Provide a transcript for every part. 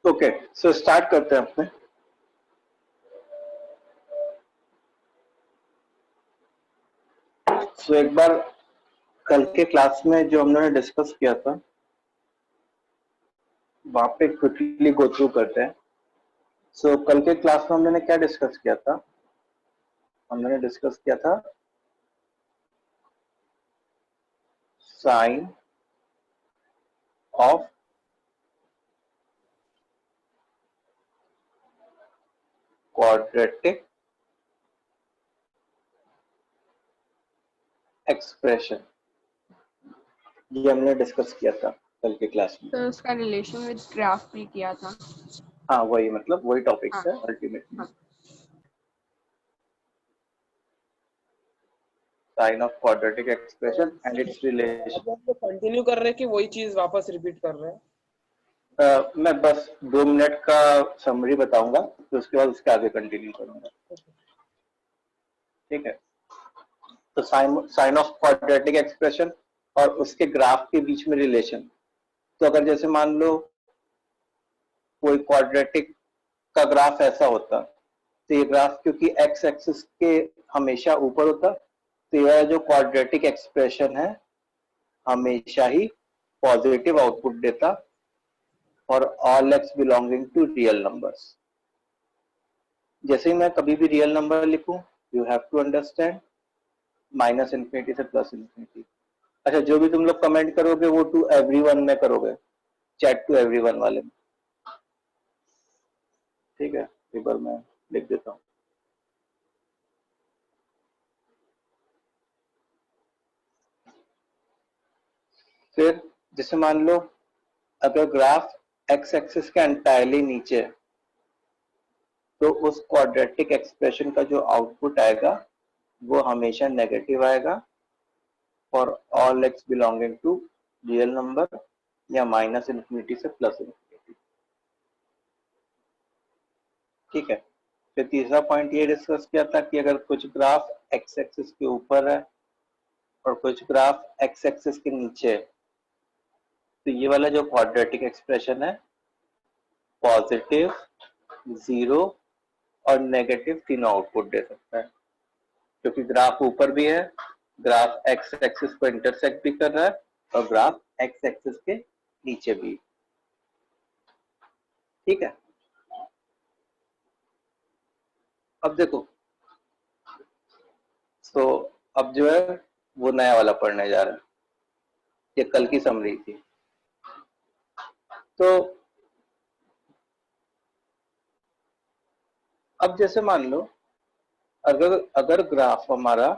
Okay, so start करते हैं अपने। सो एक बार कल के क्लास में जो हम लोगों ने डिस्कस किया था वहां पे क्विकली गो थ्रू करते हैं। सो कल के क्लास में हम लोगों ने क्या डिस्कस किया था? हम लोगों ने डिस्कस किया था साइन ऑफ क्वाड्रेटिक एक्सप्रेशन, ये हमने डिस्कस किया था कल के क्लास में। तो उसका रिलेशन विद ग्राफ भी किया था। हाँ, वही मतलब वही टॉपिक्स है ultimately. Sign of quadratic expression and its relation. अब हम लोग कंटिन्यू कर रहे हैं कि वही चीज वापस रिपीट कर रहे हैं? मैं बस 2 मिनट का समरी बताऊंगा, तो उसके बाद उसके आगे कंटिन्यू करूंगा। ठीक है, तो साइन ऑफ क्वाड्रेटिक एक्सप्रेशन और उसके ग्राफ के बीच में रिलेशन। तो अगर जैसे मान लो कोई क्वाड्रेटिक का ग्राफ ऐसा होता, तो ये ग्राफ क्योंकि एक्स एक्सिस के हमेशा ऊपर होता, तो यह जो क्वाड्रेटिक एक्सप्रेशन है हमेशा ही पॉजिटिव आउटपुट देता और all x belonging to real numbers. जैसे ही मैं कभी भी रियल नंबर लिखूं, you have to understand minus infinity से प्लस इन्फिनिटी। अच्छा, जो भी तुम लोग कमेंट करोगे वो टू एवरीवन में करोगे, चैट टू एवरीवन वाले में। ठीक है, एक बार मैं लिख देता हूँ। फिर जैसे मान लो अगर ग्राफ एक्स एक्सिस के एंटायरली नीचे, तो उस क्वाड्रेटिक एक्सप्रेशन का जो आउटपुट आएगा वो हमेशा नेगेटिव आएगा for all x belonging to real number या माइनस इन्फिनिटी से प्लस इन्फिनिटी। ठीक है, फिर तीसरा पॉइंट ये डिस्कस किया था कि अगर कुछ ग्राफ एक्स एक्सिस के ऊपर है और कुछ ग्राफ एक्स एक्सिस के नीचे है, तो ये वाला जो क्वाड्रेटिक एक्सप्रेशन है पॉजिटिव, जीरो और नेगेटिव तीनों आउटपुट दे सकता है, क्योंकि ग्राफ ऊपर भी है, ग्राफ एक्स एक्सिस को इंटरसेक्ट भी कर रहा है और ग्राफ एक्स एक्सिस के नीचे भी। ठीक है, अब देखो, तो अब जो है वो नया वाला पढ़ने जा रहा है, ये कल की समरी थी। तो अब जैसे मान लो अगर ग्राफ हमारा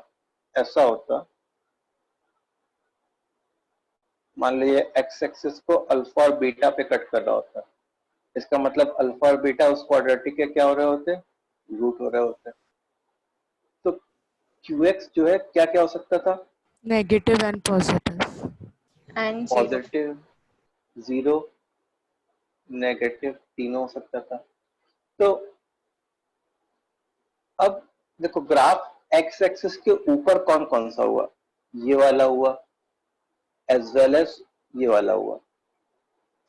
ऐसा होता, मान लीजिए एक्स एक्सिस को अल्फा और बीटा पे कट कर रहा होता, इसका मतलब अल्फा और बीटा उस क्वाड्रेटिक के क्या हो रहे होते, रूट हो रहे होते। तो क्यूएक्स जो है क्या क्या हो सकता था? Negative and positive and positive, zero, negative, तीनों हो सकता था। तो अब देखो ग्राफ एक्स एक्सिस के ऊपर कौन कौन सा हुआ, ये वाला हुआ एज वेल एज ये वाला हुआ।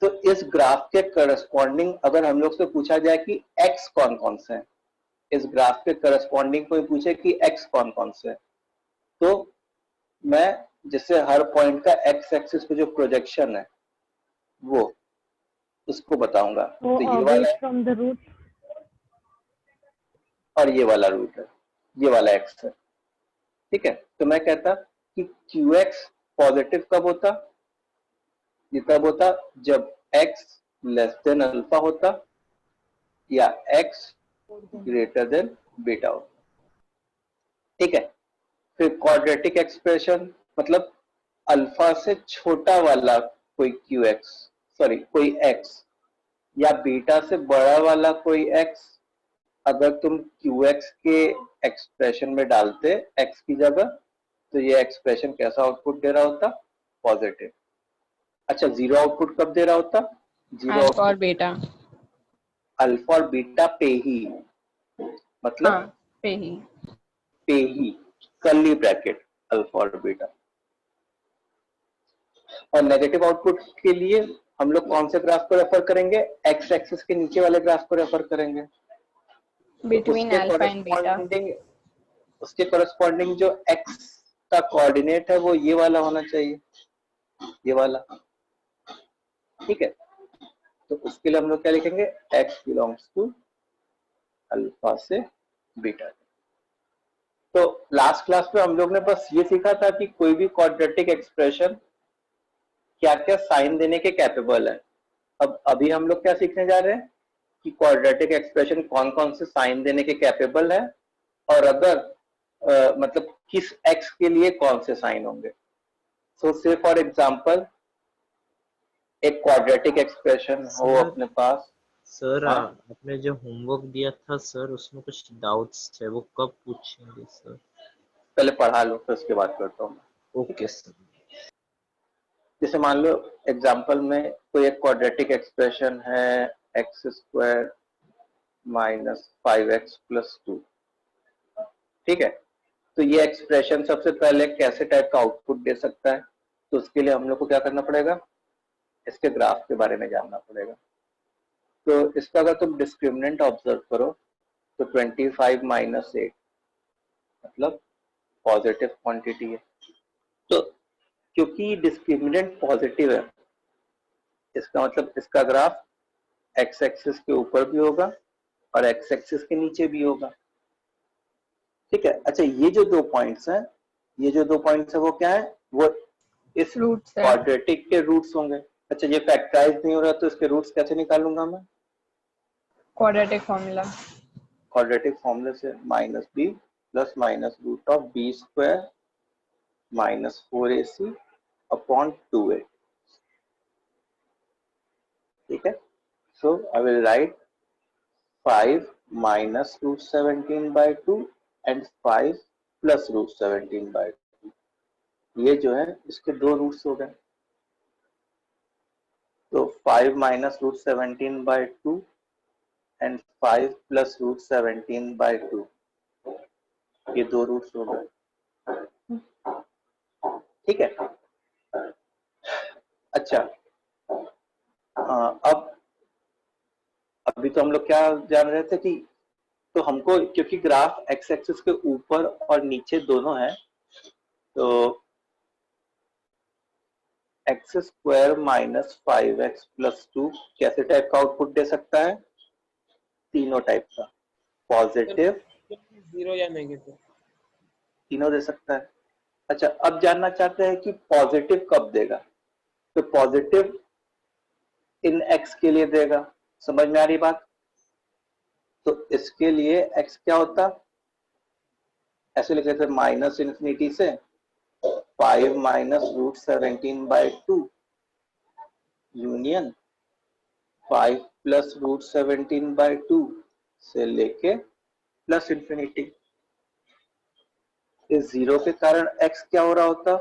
तो इस ग्राफ के करस्पॉन्डिंग अगर हम लोग से पूछा जाए कि एक्स कौन कौन से हैं, इस ग्राफ के करस्पॉन्डिंग कोई पूछे कि एक्स कौन कौन से है, तो मैं जैसे हर पॉइंट का एक्स एक्सिस पे जो प्रोजेक्शन है वो उसको बताऊंगा। तो ये वाला फ्रॉम द रूट और ये वाला रूट है, ये वाला एक्स है। ठीक है, तो मैं कहता कि क्यू एक्स पॉजिटिव कब होता, ये तब होता जब एक्स लेस देन अल्फा होता या एक्स ग्रेटर देन बीटा होता। ठीक है, फिर क्वाड्रेटिक एक्सप्रेशन मतलब अल्फा से छोटा वाला कोई क्यू एक्स, सॉरी कोई एक्स, या बीटा से बड़ा वाला कोई एक्स, अगर तुम क्यू एक्स के एक्सप्रेशन में डालते एक्स की जगह, तो ये एक्सप्रेशन कैसा आउटपुट दे रहा होता, पॉजिटिव। अच्छा, जीरो आउटपुट कब दे रहा होता, जीरो अल्फा और बीटा, अल्फा और बीटा पे ही, मतलब हाँ पे ही, कर्ली ब्रैकेट अल्फा और बीटा। और नेगेटिव आउटपुट के लिए हम लोग कौन से ग्राफ को रेफर करेंगे? एक्स एक्सिस के नीचे वाले ग्राफ को रेफर करेंगे। तो Between alpha and beta. उसके कॉरेस्पॉन्डिंग जो एक्स का कोऑर्डिनेट है वो ये वाला होना चाहिए, ये वाला, ठीक है। तो उसके लिए हम लोग क्या लिखेंगे? x बिलोंग्स टू अल्फा से बीटा। तो लास्ट क्लास में हम लोग ने बस ये सीखा था कि कोई भी क्वाड्रेटिक एक्सप्रेशन क्या क्या साइन देने के कैपेबल है। अब अभी हम लोग क्या सीखने जा रहे हैं कि क्वाड्रेटिक एक्सप्रेशन कौन कौन से साइन देने के कैपेबल है, और अगर मतलब किस x के लिए कौन से साइन होंगे। सो से फॉर एग्जांपल एक क्वाड्रेटिक एक्सप्रेशन हो सर, अपने पास। सर हाँ? आपने जो होमवर्क दिया था सर, उसमें कुछ डाउट्स थे, वो कब पूछेंगे सर? पहले पढ़ा लो फिर उसके बाद करता हूँ। Okay sir. जैसे मान लो एग्जांपल में कोई एक क्वाड्रेटिक एक्सप्रेशन है x square minus 5x plus 2, ठीक है। तो ये एक्सप्रेशन सबसे पहले कैसे टाइप का आउटपुट दे सकता है, तो उसके लिए हम लोग को क्या करना पड़ेगा? इसके ग्राफ के बारे में जानना पड़ेगा। तो इसका अगर तुम डिस्क्रिमिनेंट ऑब्जर्व करो तो 25 माइनस 8 मतलब पॉजिटिव क्वांटिटी है। तो क्योंकि डिस्क्रिमिनेंट पॉजिटिव है, इसका मतलब इसका ग्राफ एक्स एक्सिस के ऊपर भी होगा और एक्स एक्सिस के नीचे भी होगा, ठीक है। अच्छा, ये जो दो पॉइंट्स हैं, ये जो दो पॉइंट्स है वो क्या है? वो इस Roots है। क्वाड्रेटिक के रूट्स होंगे। अच्छा, ये फैक्टराइज नहीं हो रहा तो इसके रूट्स कैसे निकालूंगा मैं? Quadratic formula. क्वाड्रेटिक फॉर्मूले से minus B plus minus root of B square minus 4ac upon 2a, ठीक है। So I will write 5 minus root 17 by 2 and 5 plus root 17 by 2। ये जो है इसके दो रूट्स हो गए। तो 5 minus root 17 by 2 and 5 plus root 17 by 2, ये दो रूट्स हो गए, ठीक है। अच्छा, अब अभी तो हम लोग क्या जान रहे थे कि तो हमको क्योंकि ग्राफ एक्स एक्सिस के ऊपर और नीचे दोनों है, तो x square minus 5x plus 2 कैसे टाइप का आउटपुट दे सकता है? तीनों टाइप का, पॉजिटिव, जीरो या नेगेटिव, तीनों दे सकता है। अच्छा, अब जानना चाहते हैं कि पॉजिटिव कब देगा। तो पॉजिटिव इन x के लिए देगा, समझ में आ रही बात? तो इसके लिए x क्या होता? ऐसे लिख लेते माइनस इन्फिनिटी से 5 minus root 17 by 2 union 5 plus root 17 by 2 से लेके प्लस इन्फिनिटी। इस जीरो के कारण x क्या हो रहा होता?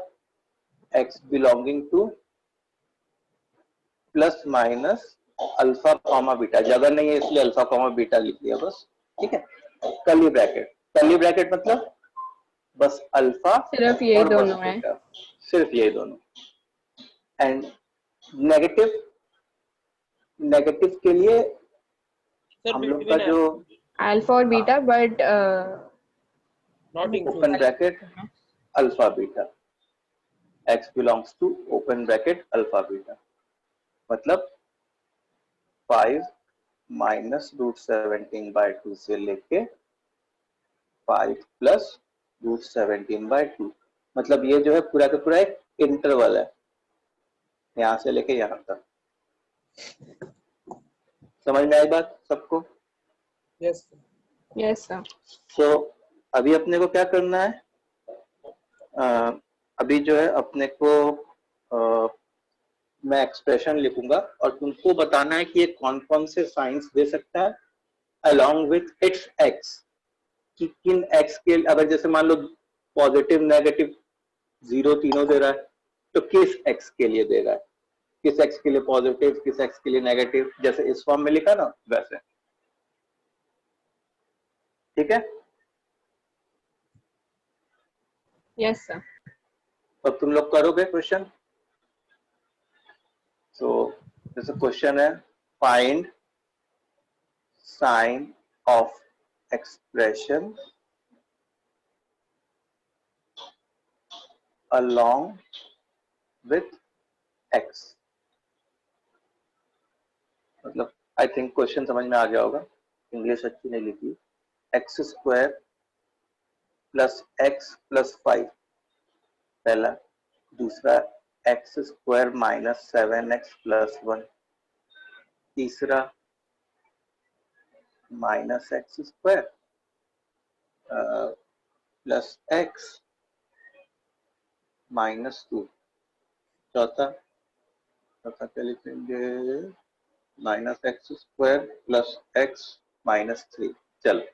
x belonging two plus minus alpha comma beta. जगह नहीं है इसलिए अल्फा कॉमा बीटा लिख दिया बस, ठीक है। कर्ली ब्रैकेट, कर्ली ब्रैकेट मतलब बस अल्फा सिर्फ यही और बस दोनों है। बीटा, सिर्फ यही दोनों। एंड नेगेटिव, नेगेटिव के लिए सर हम लोग का जो Alpha और beta, but not open included. Bracket alpha beta, x belongs to open bracket alpha beta, मतलब 5 माइनस रूट 17 बाई 2 से लेके 5 प्लस रूट 17 बाई 2, मतलब ये जो है पूरा का पूरा एक इंटरवल है, यहां से लेके यहां तक। समझ में आई बात सबको? Yes yes sir. तो अभी अपने को क्या करना है? अभी जो है अपने को मैं एक्सप्रेशन लिखूंगा और तुमको बताना है कि ये कौन कौन से साइंस दे सकता है अलोंग विथ इट्स एक्स, कि किन एक्स के, अगर जैसे मान लो पॉजिटिव नेगेटिव जीरो तीनों दे रहा है तो किस एक्स के लिए दे रहा है, किस एक्स के लिए पॉजिटिव, किस एक्स के लिए नेगेटिव, जैसे इस फॉर्म में लिखा ना वैसे, ठीक है। Yes sir. तो तुम लोग करोगे क्वेश्चन? तो जैसे क्वेश्चन है find sign of expression along with x, मतलब आई थिंक क्वेश्चन समझ में आ गया होगा, इंग्लिश अच्छी नहीं लिखी। X square plus x plus 5 पहला, दूसरा x square minus 7x plus 1, तीसरा minus x square plus x minus 2, चौथा क्या लिखेंगे, minus x square plus x minus 3। चलो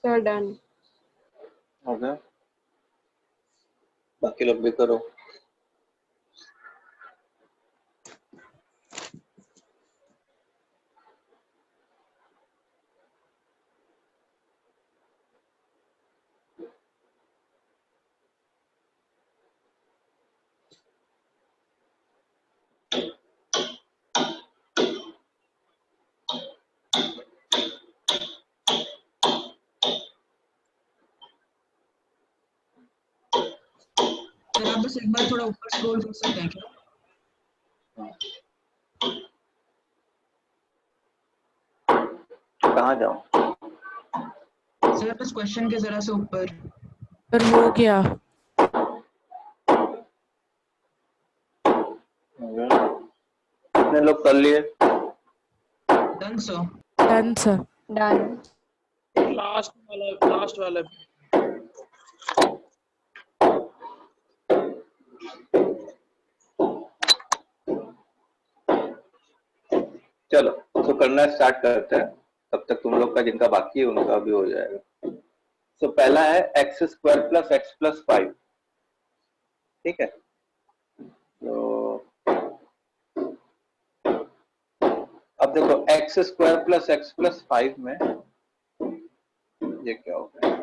Sir, done. हो गया, बाकी लोग भी करो। सर आप बस एक बार थोड़ा ऊपर स्क्रॉल कर सकते हैं क्या? कहाँ जाऊँ? सर बस क्वेश्चन के जरा से ऊपर। सर हो गया। कितने लोग कर लिए? Done sir. Done sir. Done. Last वाला चलो तो करना स्टार्ट करते हैं, तब तक तुम लोग का जिनका बाकी है उनका भी हो जाएगा। तो पहला है x square plus x plus 5, ठीक है। तो अब देखो x square plus x plus 5 में ये क्या हो गया,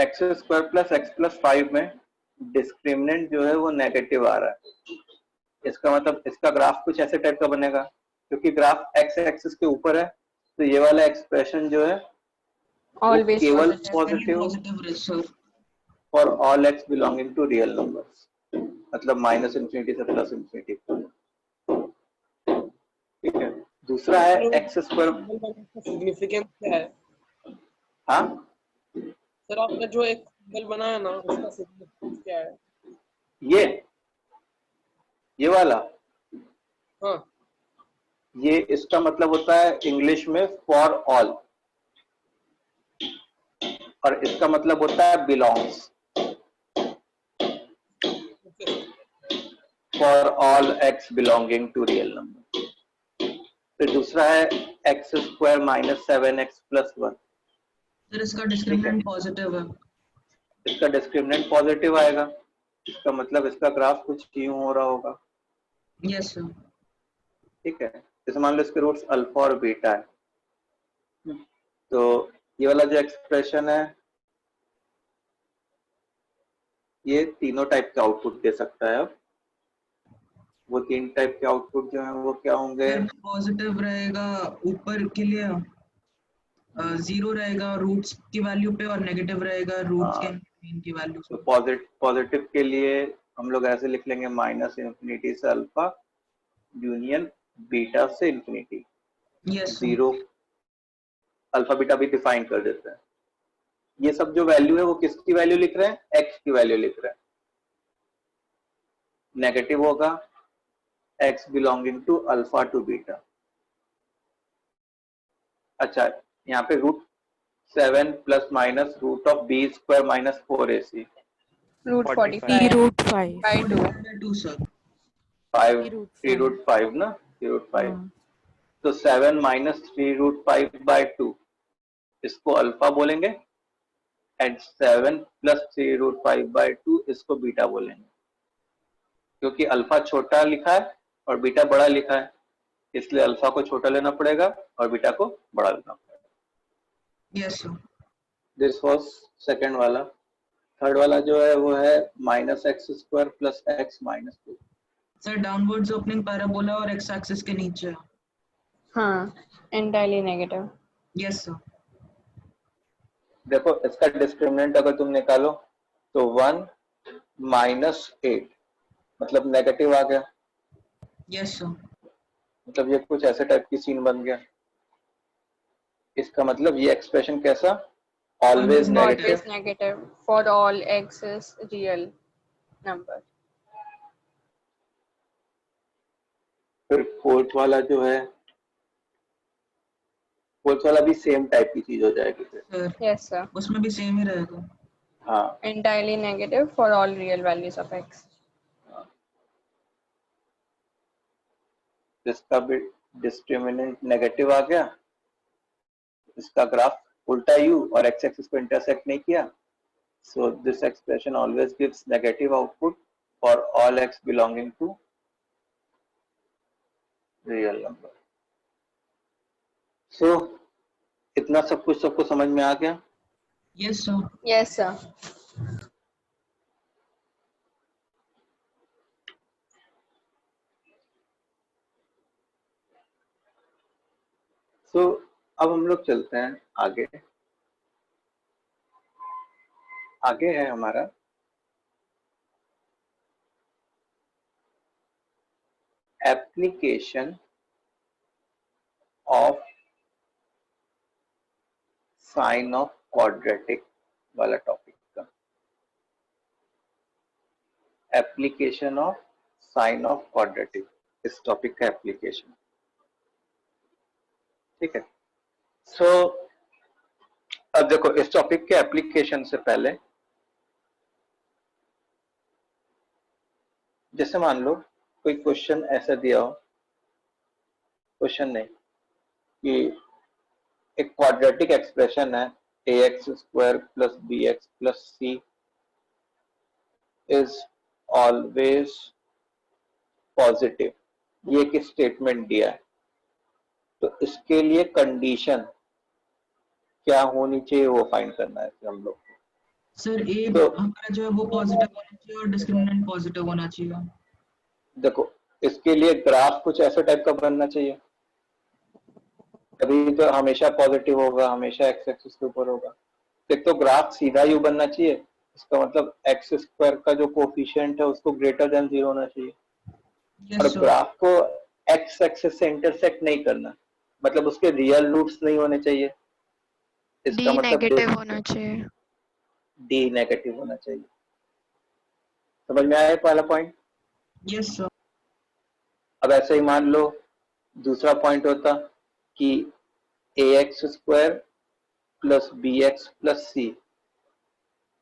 x square plus x plus 5 में डिस्क्रिमिनेंट जो है वो नेगेटिव आ रहा है। इसका मतलब इसका ग्राफ कुछ ऐसे टाइप का बनेगा, क्योंकि ग्राफ एक्स एक्सिस के ऊपर है, तो ये वाला एक्सप्रेशन जो है Always केवल positive. Positive positive sir. For all x belonging to real numbers. मतलब माइनस इन्फिनिटी से प्लस इन्फिनिटी, ठीक है। दूसरा है एक्स स्क्वायर। सिग्निफिकेंस क्या है हाँ सर? आपने जो एक सिंबल बनाया ना उसका सिग्निफिकेंस क्या है? ये वाला, हाँ ये इसका मतलब होता है इंग्लिश में फॉर ऑल, और इसका मतलब होता है belongs, for all x belonging to real number. फिर दूसरा है x square minus 7x plus 1। Sir इसका डिस्क्रिमिनेंट पॉजिटिव है। इसका डिस्क्रिमिनेंट पॉजिटिव आएगा, इसका मतलब इसका ग्राफ कुछ यूं हो रहा होगा, यस सर। ठीक है। जैसे मान लो इसके रूट्स अल्फा और बीटा है, तो ये वाला जो एक्सप्रेशन है ये तीनों टाइप के आउटपुट दे सकता है। अब वो तीन टाइप के आउटपुट जो हैं वो क्या होंगे? पॉजिटिव रहेगा ऊपर के लिए, 0 रहेगा रूट्स की वैल्यू पे, और नेगेटिव रहेगा रूट्स के मीन की वैल्यू तो पे। पॉजिटिव के लिए हम लोग ऐसे लिख लेंगे माइनस इन्फिनिटी से अल्फा यूनियन बीटा से infinity, yes zero alpha beta भी डिफाइन कर देते हैं। ये सब जो वैल्यू है वो किसकी वैल्यू लिख रहे हैं? एक्स की वैल्यू लिख रहे हैं। नेगेटिव होगा x belonging to alpha to beta. अच्छा, यहाँ पे root 7 plus minus root of B square minus 4ac, Root 3 45 root 5 by 2. 2 sir. 5 3 root 3 5 root 5 ना, 3 रूट 5। हाँ तो 7 माइनस 3 रूट 5 बाय 2 इसको अल्फा बोलेंगे, एंड 7 प्लस 3 रूट 5 बाय 2 इसको बीटा बोलेंगे, क्योंकि अल्फा छोटा लिखा है और बीटा बड़ा लिखा है, इसलिए अल्फा को छोटा लेना पड़ेगा और बीटा को बड़ा लेना पड़ेगा। Yes sir. This was second वाला। थर्ड वाला जो है वो है minus x square plus x minus 2। Sir downwards opening parabola और एक्स एक्सिस के नीचे। हाँ, entirely negative. Yes sir. देखो इसका डिस्क्रिमिनेंट अगर तुम निकालो तो 1 माइनस 8 मतलब नेगेटिव आ गया, यस सर। मतलब ये कुछ ऐसे टाइप की सीन बन गया। इसका मतलब ये एक्सप्रेशन कैसा? Always negative. Always negative for all x is real number. फिर फोर्थ वाला जो है, फोर्थ वाला भी सेम टाइप की चीज हो जाएगी फिर। Sir Yes, sir. उसमें भी सेम ही रहेगा। हाँ, Entirely negative for all real values of x. इसका भी डिस्क्रिमिनेंट नेगेटिव आ गया, इसका ग्राफ उल्टा यू और एक्स एक्सिस को इंटरसेक्ट नहीं किया, so this expression always gives negative output for all x belonging to real number. सो इतना सब कुछ सबको समझ में आ गया? Yes sir. Yes, sir. So अब हम लोग चलते हैं आगे। आगे है हमारा application of sign of quadratic वाला टॉपिक का। Application of sign of quadratic, इस टॉपिक का एप्लीकेशन, ठीक है। सो अब देखो इस टॉपिक के एप्लीकेशन से पहले, जैसे मान लो कोई क्वेश्चन ऐसा दिया हो, क्वेश्चन नहीं कि एक क्वाड्रेटिक एक्सप्रेशन है ax square plus bx plus c is always positive, ये एक स्टेटमेंट दिया है, तो इसके लिए कंडीशन क्या होनी चाहिए वो फाइंड करना है हम लोग को। सर ए तो हमारा जो है वो पॉजिटिव होना चाहिए और डिस्क्रिमिनेंट पॉजिटिव होना चाहिए। देखो इसके लिए ग्राफ कुछ ऐसे टाइप का बनना चाहिए, कभी तो हमेशा पॉजिटिव होगा, हमेशा एक्स एक्सिस के ऊपर होगा। एक तो ग्राफ सीधा यू बनना चाहिए इसका मतलब एक्स स्क्वायर का जो कोफिशिएंट है उसको ग्रेटर देन 0 होना चाहिए। और यस सर। ग्राफ को एक्स एक्सिस से इंटरसेक्ट नहीं करना, मतलब उसके रियल रूट्स नहीं होने चाहिए। इसका डी मतलब नेगेटिव होना चाहिए। डी नेगेटिव होना चाहिए। समझ में आया पहला पॉइंट? Yes sir. अब ऐसे ही मान लो दूसरा पॉइंट होता कि A X square plus B X plus C,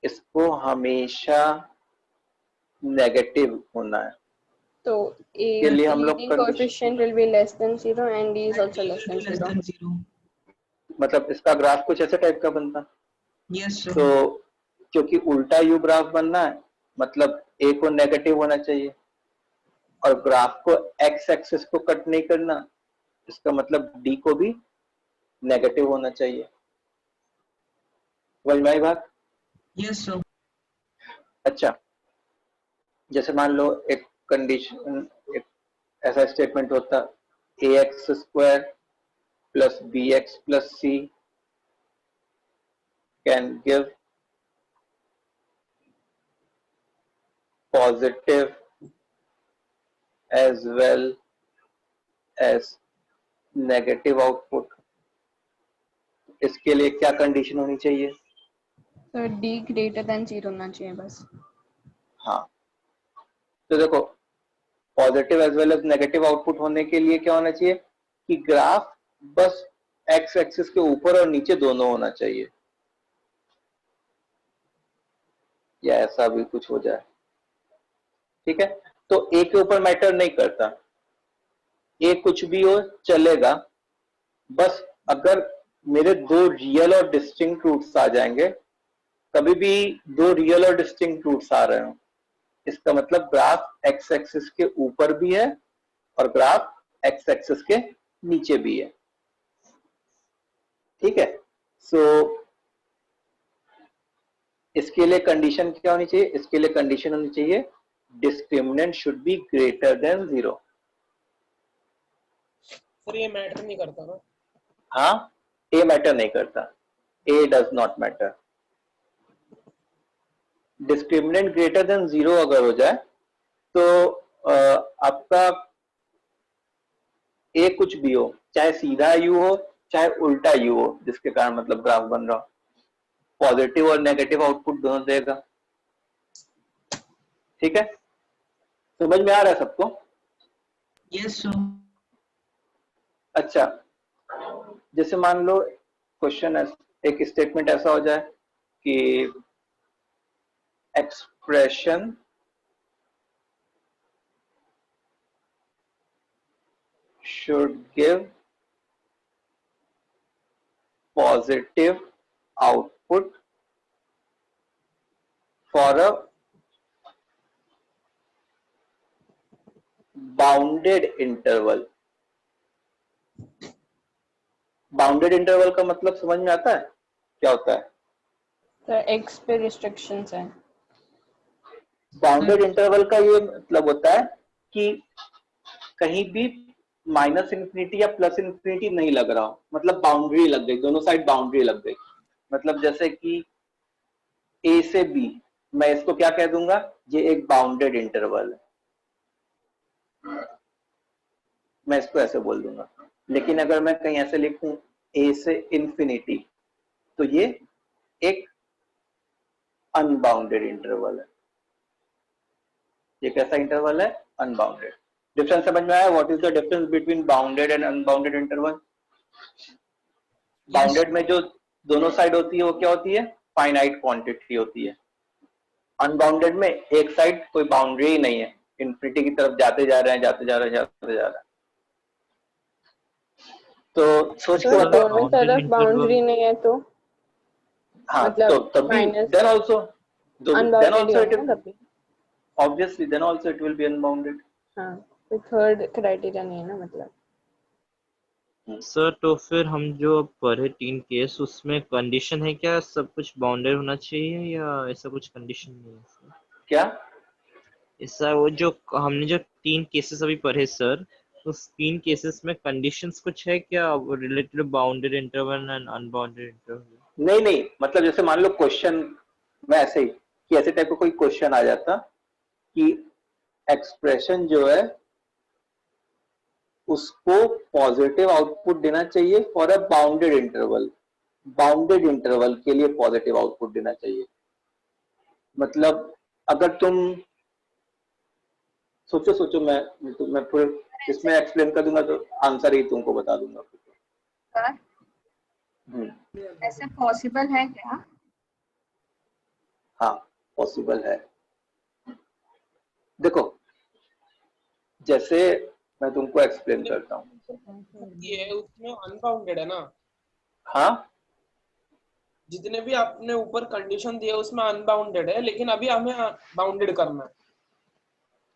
इसको हमेशा नेगेटिव होना है। So के A लिए हम लोग leading coefficient will be less than 0 and D is also less than less 0. Than 0। मतलब इसका ग्राफ कुछ ऐसे टाइप का बनता। Yes sir. तो क्योंकि उल्टा यू ग्राफ बनना है, मतलब ए को नेगेटिव होना चाहिए और ग्राफ को एक्स एक्सिस को कट नहीं करना, इसका मतलब डी को भी नेगेटिव होना चाहिए। समझ में आई बात? Yes sir. अच्छा, जैसे मान लो एक कंडीशन, एक ऐसा स्टेटमेंट होता A X square plus B X plus C can give positive as well as negative output। इसके लिए क्या कंडीशन होनी चाहिए? So D greater than 0 होना चाहिए बस। हाँ, तो देखो positive as well as negative output होने के लिए क्या होना चाहिए कि ग्राफ बस एक्स एक्सिस के ऊपर और नीचे दोनों होना चाहिए, या ऐसा भी कुछ हो जाए। ठीक है, तो ए के ऊपर मैटर नहीं करता, ए कुछ भी हो चलेगा, बस अगर मेरे दो रियल और डिस्टिंक्ट रूट्स आ जाएंगे, कभी भी दो रियल और डिस्टिंक्ट रूट्स आ रहे हो, इसका मतलब ग्राफ एक्स एक्सिस के ऊपर भी है और ग्राफ एक्स एक्सिस के नीचे भी है। ठीक है, सो इसके लिए कंडीशन क्या होनी चाहिए? इसके लिए कंडीशन होनी चाहिए discriminant should be greater than 0। Sir ये मैटर नहीं करता ना? हाँ, ए मैटर नहीं करता, A does not matter. Discriminant greater than 0 अगर हो जाए तो आपका ए कुछ भी हो, चाहे सीधा यू हो चाहे उल्टा यू हो, जिसके कारण मतलब ग्राफ बन रहा हो, पॉजिटिव और नेगेटिव आउटपुट दोनों देगा। ठीक है, समझ में आ रहा है सबको? Yes sir. अच्छा, जैसे मान लो क्वेश्चन, एक स्टेटमेंट ऐसा हो जाए कि expression should give positive output for a bounded interval। Bounded interval का मतलब समझ में आता है क्या होता है? तो X पे restrictions हैं। बाउंडेड इंटरवल का ये मतलब होता है कि कहीं भी माइनस इन्फिनिटी या प्लस इन्फिनिटी नहीं लग रहा हो, मतलब बाउंड्री लग गई, दोनों साइड बाउंड्री लग गई। मतलब जैसे कि ए से बी, मैं इसको क्या कह दूंगा? ये एक बाउंडेड इंटरवल है, मैं इसको ऐसे बोल दूंगा। लेकिन अगर मैं कहीं ऐसे लिखूं ए से इन्फिनिटी, तो ये एक अनबाउंडेड इंटरवल है। ये कैसा इंटरवल है? अनबाउंडेड। डिफरेंस समझ में आया? What is the difference between bounded and unbounded interval? Bounded में जो दोनों साइड होती है वो क्या होती है? फाइनाइट क्वांटिटी होती है। अनबाउंडेड में एक साइड कोई बाउंड्री ही नहीं है, इन्फिनिटी की तरफ जाते जा रहे हैं, जाते जा रहे हैं, जाते जा रहे हैं। तो सोच के तो बताओ। दोनों तरफ बाउंड्री नहीं है तो हाँ, मतलब तो तब भी minus then also unbounded it होगा तभी। obviously then also it will be unbounded। हाँ, तो थर्ड क्राइटेरिया नहीं है ना मतलब। सर तो फिर हम जो पढ़े 3 केस, उसमें कंडीशन है क्या सब कुछ बाउंडेड होना चाहिए या ऐसा कुछ कंडीशन नहीं है सर? क्या ऐसा वो जो हमने जो 3 केसेस अभी पढ़े सर, उस 3 केसेस में कंडीशंस कुछ है क्या related bounded interval and unbounded interval? नहीं, मतलब जैसे मान लो क्वेश्चन में ऐसे ही कि ऐसे टाइप का कोई क्वेश्चन आ जाता कि एक्सप्रेशन जो है उसको पॉजिटिव आउटपुट देना चाहिए for a bounded interval, bounded interval के लिए पॉजिटिव आउटपुट देना चाहिए। मतलब अगर तुम सोचो मैं पूरे इसमें एक्सप्लेन कर दूंगा तो आंसर ही तुमको बता दूंगा। सर ऐसे पॉसिबल है क्या? हाँ पॉसिबल है। देखो जैसे मैं तुमको एक्सप्लेन करता हूँ। ये उसमें अनबाउंडेड है ना, हाँ जितने भी आपने ऊपर कंडीशन दिए उसमें अनबाउंडेड है, लेकिन अभी हमें बाउंडेड करना है।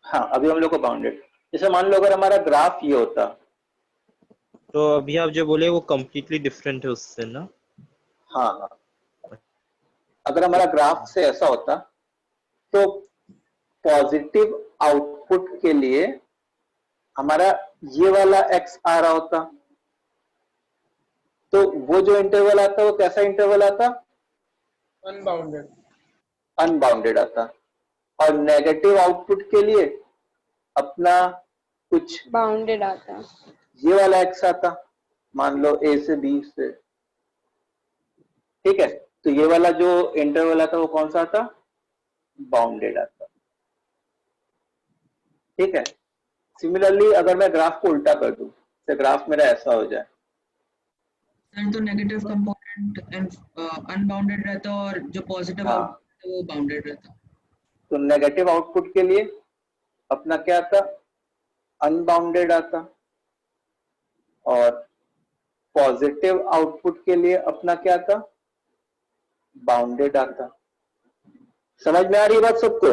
हाँ अभी हम लोग को बाउंडेड, जैसे मान लो अगर हमारा ग्राफ ये होता, तो अभी आप जो बोले वो कम्प्लीटली डिफरेंट है उससे ना। हाँ हाँ अगर हमारा ग्राफ से ऐसा होता तो पॉजिटिव आउटपुट के लिए हमारा ये वाला x आ रहा होता, तो वो जो इंटरवल आता वो कैसा इंटरवल आता? अनबाउंडेड। अनबाउंडेड आता। और नेगेटिव आउटपुट के लिए अपना कुछ बाउंडेड आता है। ये वाला x आता, मान लो a से b से, ठीक है। तो ये वाला जो इंटरवल आता वो कौन सा आता? बाउंडेड आता, ठीक है। सिमिलरली अगर मैं ग्राफ को उल्टा कर दूं, तो ग्राफ मेरा ऐसा हो जाए, सर तो नेगेटिव कंपोनेंट अनबाउंडेड रहता और जो पॉजिटिव हाँ आउटपुट है वो बाउंडेड रहता। तो नेगेटिव आउटपुट के लिए अपना क्या आता? अनबाउंडेड आता। और पॉजिटिव आउटपुट के लिए अपना क्या आता? बाउंडेड आता। समझ में आ रही है बात सबको?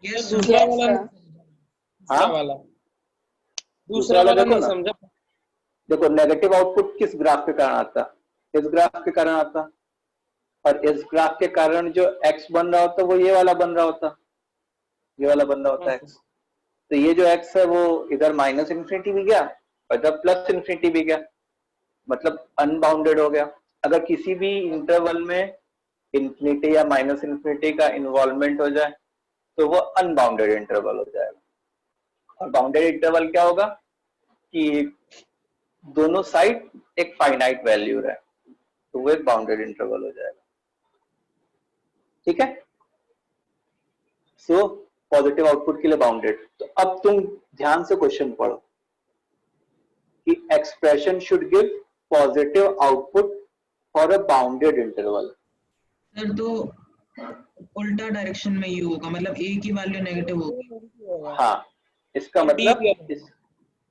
यस दूसरा Yes, वाला sir. हाँ दूसरा वाला देखो नहीं ना, समझा। देखो नेगेटिव आउटपुट किस ग्राफ के कारण आता? इस ग्राफ के कारण आता। और इस ग्राफ के कारण जो x बन रहा होता वो ये वाला बन रहा होता, ये वाला बन रहा होता x। तो ये जो x है वो इधर माइनस इन्फिनिटी भी गया और इधर प्लस इन्फिनिटी भी गया, मतलब अनबाउंडेड हो गया। अगर किसी भी इंटरवल में इन्फिनिटी या माइनस इन्फिनिटी का इन्वॉल्वमेंट हो जाए तो वो अनबाउंडेड इंटरवल हो जाएगा। और बाउंडेड इंटरवल क्या होगा कि दोनों साइड एक फाइनाइट वैल्यू रहे, तो वो एक बाउंडेड इंटरवल हो जाएगा, ठीक है। सो पॉजिटिव आउटपुट के लिए बाउंडेड। तो अब तुम ध्यान से क्वेश्चन पढ़ो कि expression should give positive output for a bounded interval. Sir तो उल्टा डायरेक्शन में यू होगा, मतलब a की वैल्यू नेगेटिव होगी। हाँ इसका मतलब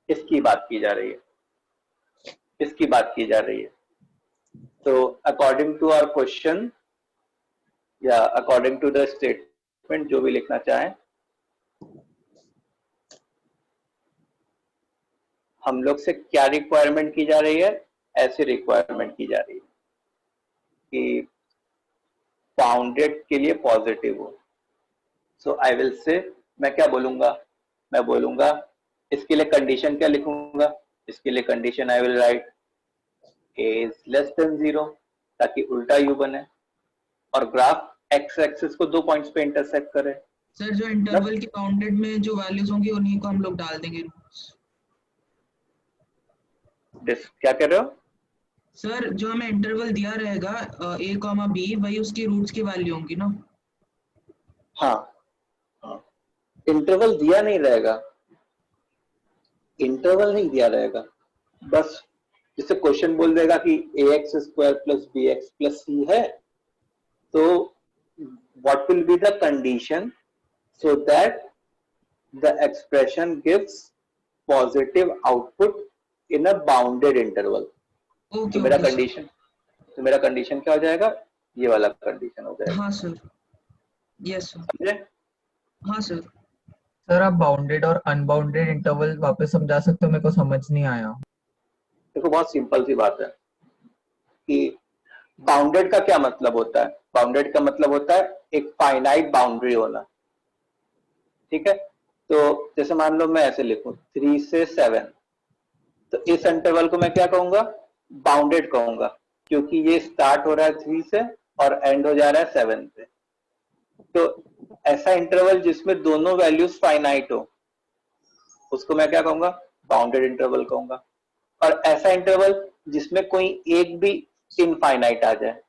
इसकी बात की जा रही है, इसकी बात की जा रही है। तो अकॉर्डिंग टू आवर क्वेश्चन या अकॉर्डिंग टू द स्टेटमेंट जो भी लिखना चाहें, हम लोग से क्या रिक्वायरमेंट की जा रही है? ऐसी रिक्वायरमेंट की जा रही है कि बाउंडेड के लिए पॉजिटिव हो। सो आई विल से, मैं क्या बोलूंगा? मैं बोलूंगा इसके लिए कंडीशन क्या लिखूंगा? इसके लिए condition I will right a is less than 0 ताकि उल्टा u बने और ग्राफ x एक्सिस को 2 पॉइंट्स पे इंटरसेक्ट करे। सर जो इंटरवल की बाउंडेड में जो वैल्यूज होंगी उन्हीं को हम लोग डाल देंगे। क्या कह रहे हो? सर जो हमें इंटरवल दिया रहेगा a कॉमा b, वही उसकी रूट्स की वैल्यू होंगी ना? हाँ, हाँ। इंटरवल दिया नहीं रहेगा, इंटरवल नहीं दिया रहेगा, बस जैसे क्वेश्चन बोल देगा कि ax square plus bx plus c है, तो what will be the condition so that the expression gives positive output in a bounded interval? Okay तो मेरा ओके कंडीशन क्या हो जाएगा? ये वाला कंडीशन हो जाएगा। हाँ सर, यस सर, समझे? हाँ सर। सर आप बाउंडेड और अनबाउंडेड इंटरवल वापस समझा सकते हो? मेरे को समझ नहीं आया। देखो बहुत सिंपल सी बात है कि बाउंडेड का क्या मतलब होता है? बाउंडेड का मतलब होता है एक फाइनाइट बाउंड्री होना, ठीक है। तो जैसे मान लो मैं ऐसे लिखूं 3 से 7, तो इस इंटरवल को मैं क्या कहूंगा? बाउंडेड कहूंगा, क्योंकि ये स्टार्ट हो रहा है 3 से और एंड हो जा रहा है 7 से। तो ऐसा इंटरवल जिसमें दोनों वैल्यूज फाइनाइट हो उसको मैं क्या कहूंगा, बाउंडेड इंटरवल कहूंगा। और ऐसा इंटरवल जिसमें कोई एक भी इनफाइनाइट आ जाए,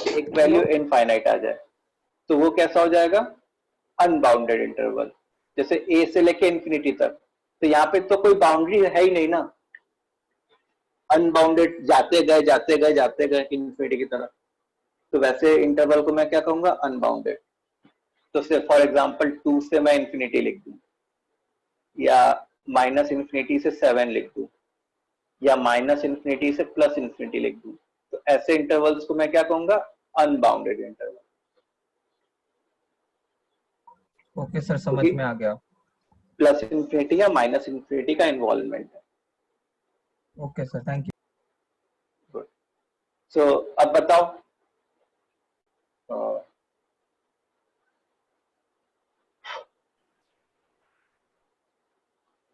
एक वैल्यू इनफाइनाइट आ जाए, तो वो कैसा हो जाएगा, अनबाउंडेड इंटरवल। जैसे ए से लेके इंफिनिटी तक, तो यहाँ पे तो कोई बाउंड्री है ही नहीं ना, अनबाउंडेड जाते गए जाते गए जाते गए इंफिनिटी की तरफ, तो वैसे इंटरवल को मैं क्या कहूंगा, अनबाउंडेड। तो फॉर एग्जांपल 2 से मैं इंफिनिटी लिख दूं, या माइनस इंफिनिटी से 7 लिख दूं, या माइनस इंफिनिटी से प्लस इंफिनिटी लिख दूं, तो ऐसे इंटरवल्स को मैं क्या कहूंगा, अनबाउंडेड इंटरवल। ओके सर, समझ में आ गया। प्लस इंफिनिटी या माइनस इंफिनिटी का इन्वॉल्वमेंट है। Okay sir, thank you. So अब बताओ,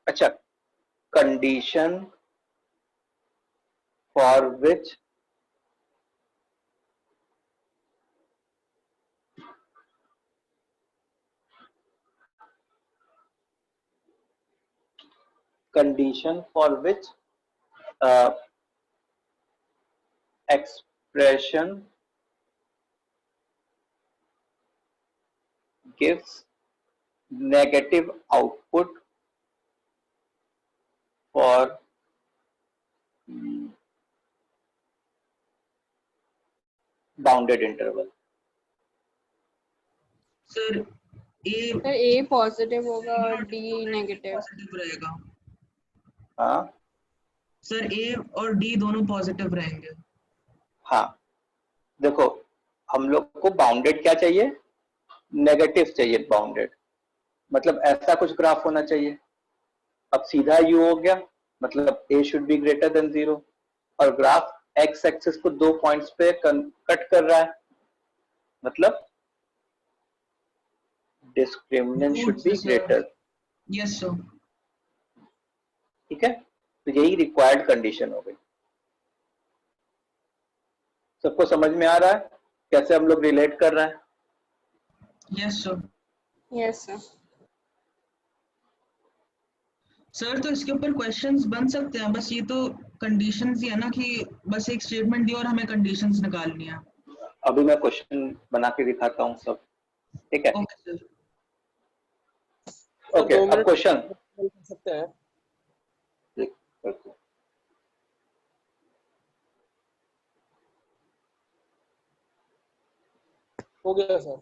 अच्छा, condition for which expression gives negative output for bounded interval। Sir A sir A positive होगा और डी नेगेटिव। पॉजिटिव रहेगा। हाँ सर ए और डी दोनों पॉजिटिव रहेंगे। हाँ, देखो हम लोग को बाउंडेड क्या चाहिए, नेगेटिव चाहिए बाउंडेड, मतलब ऐसा कुछ ग्राफ होना चाहिए। अब सीधा यू हो गया, मतलब ए शुड बी ग्रेटर देन 0, और ग्राफ एक्स एक्सिस को 2 पॉइंट्स पे कट कर रहा है, मतलब discriminant should be greater. Yes sir. ठीक है, तो यही रिक्वायर्ड कंडीशन हो गई। सबको समझ में आ रहा है कैसे हम लोग रिलेट कर रहे हैं? Yes sir. Yes sir. Sir तो इसके ऊपर क्वेश्चंस बन सकते हैं, बस ये तो कंडीशंस ही है ना कि बस एक स्टेटमेंट दी और हमें कंडीशंस निकालनी है। अभी मैं क्वेश्चन बना के दिखाता हूँ सब, ठीक है? Okay sir. ओके, अब क्वेश्चन कर सकते हैं। हो गया सर।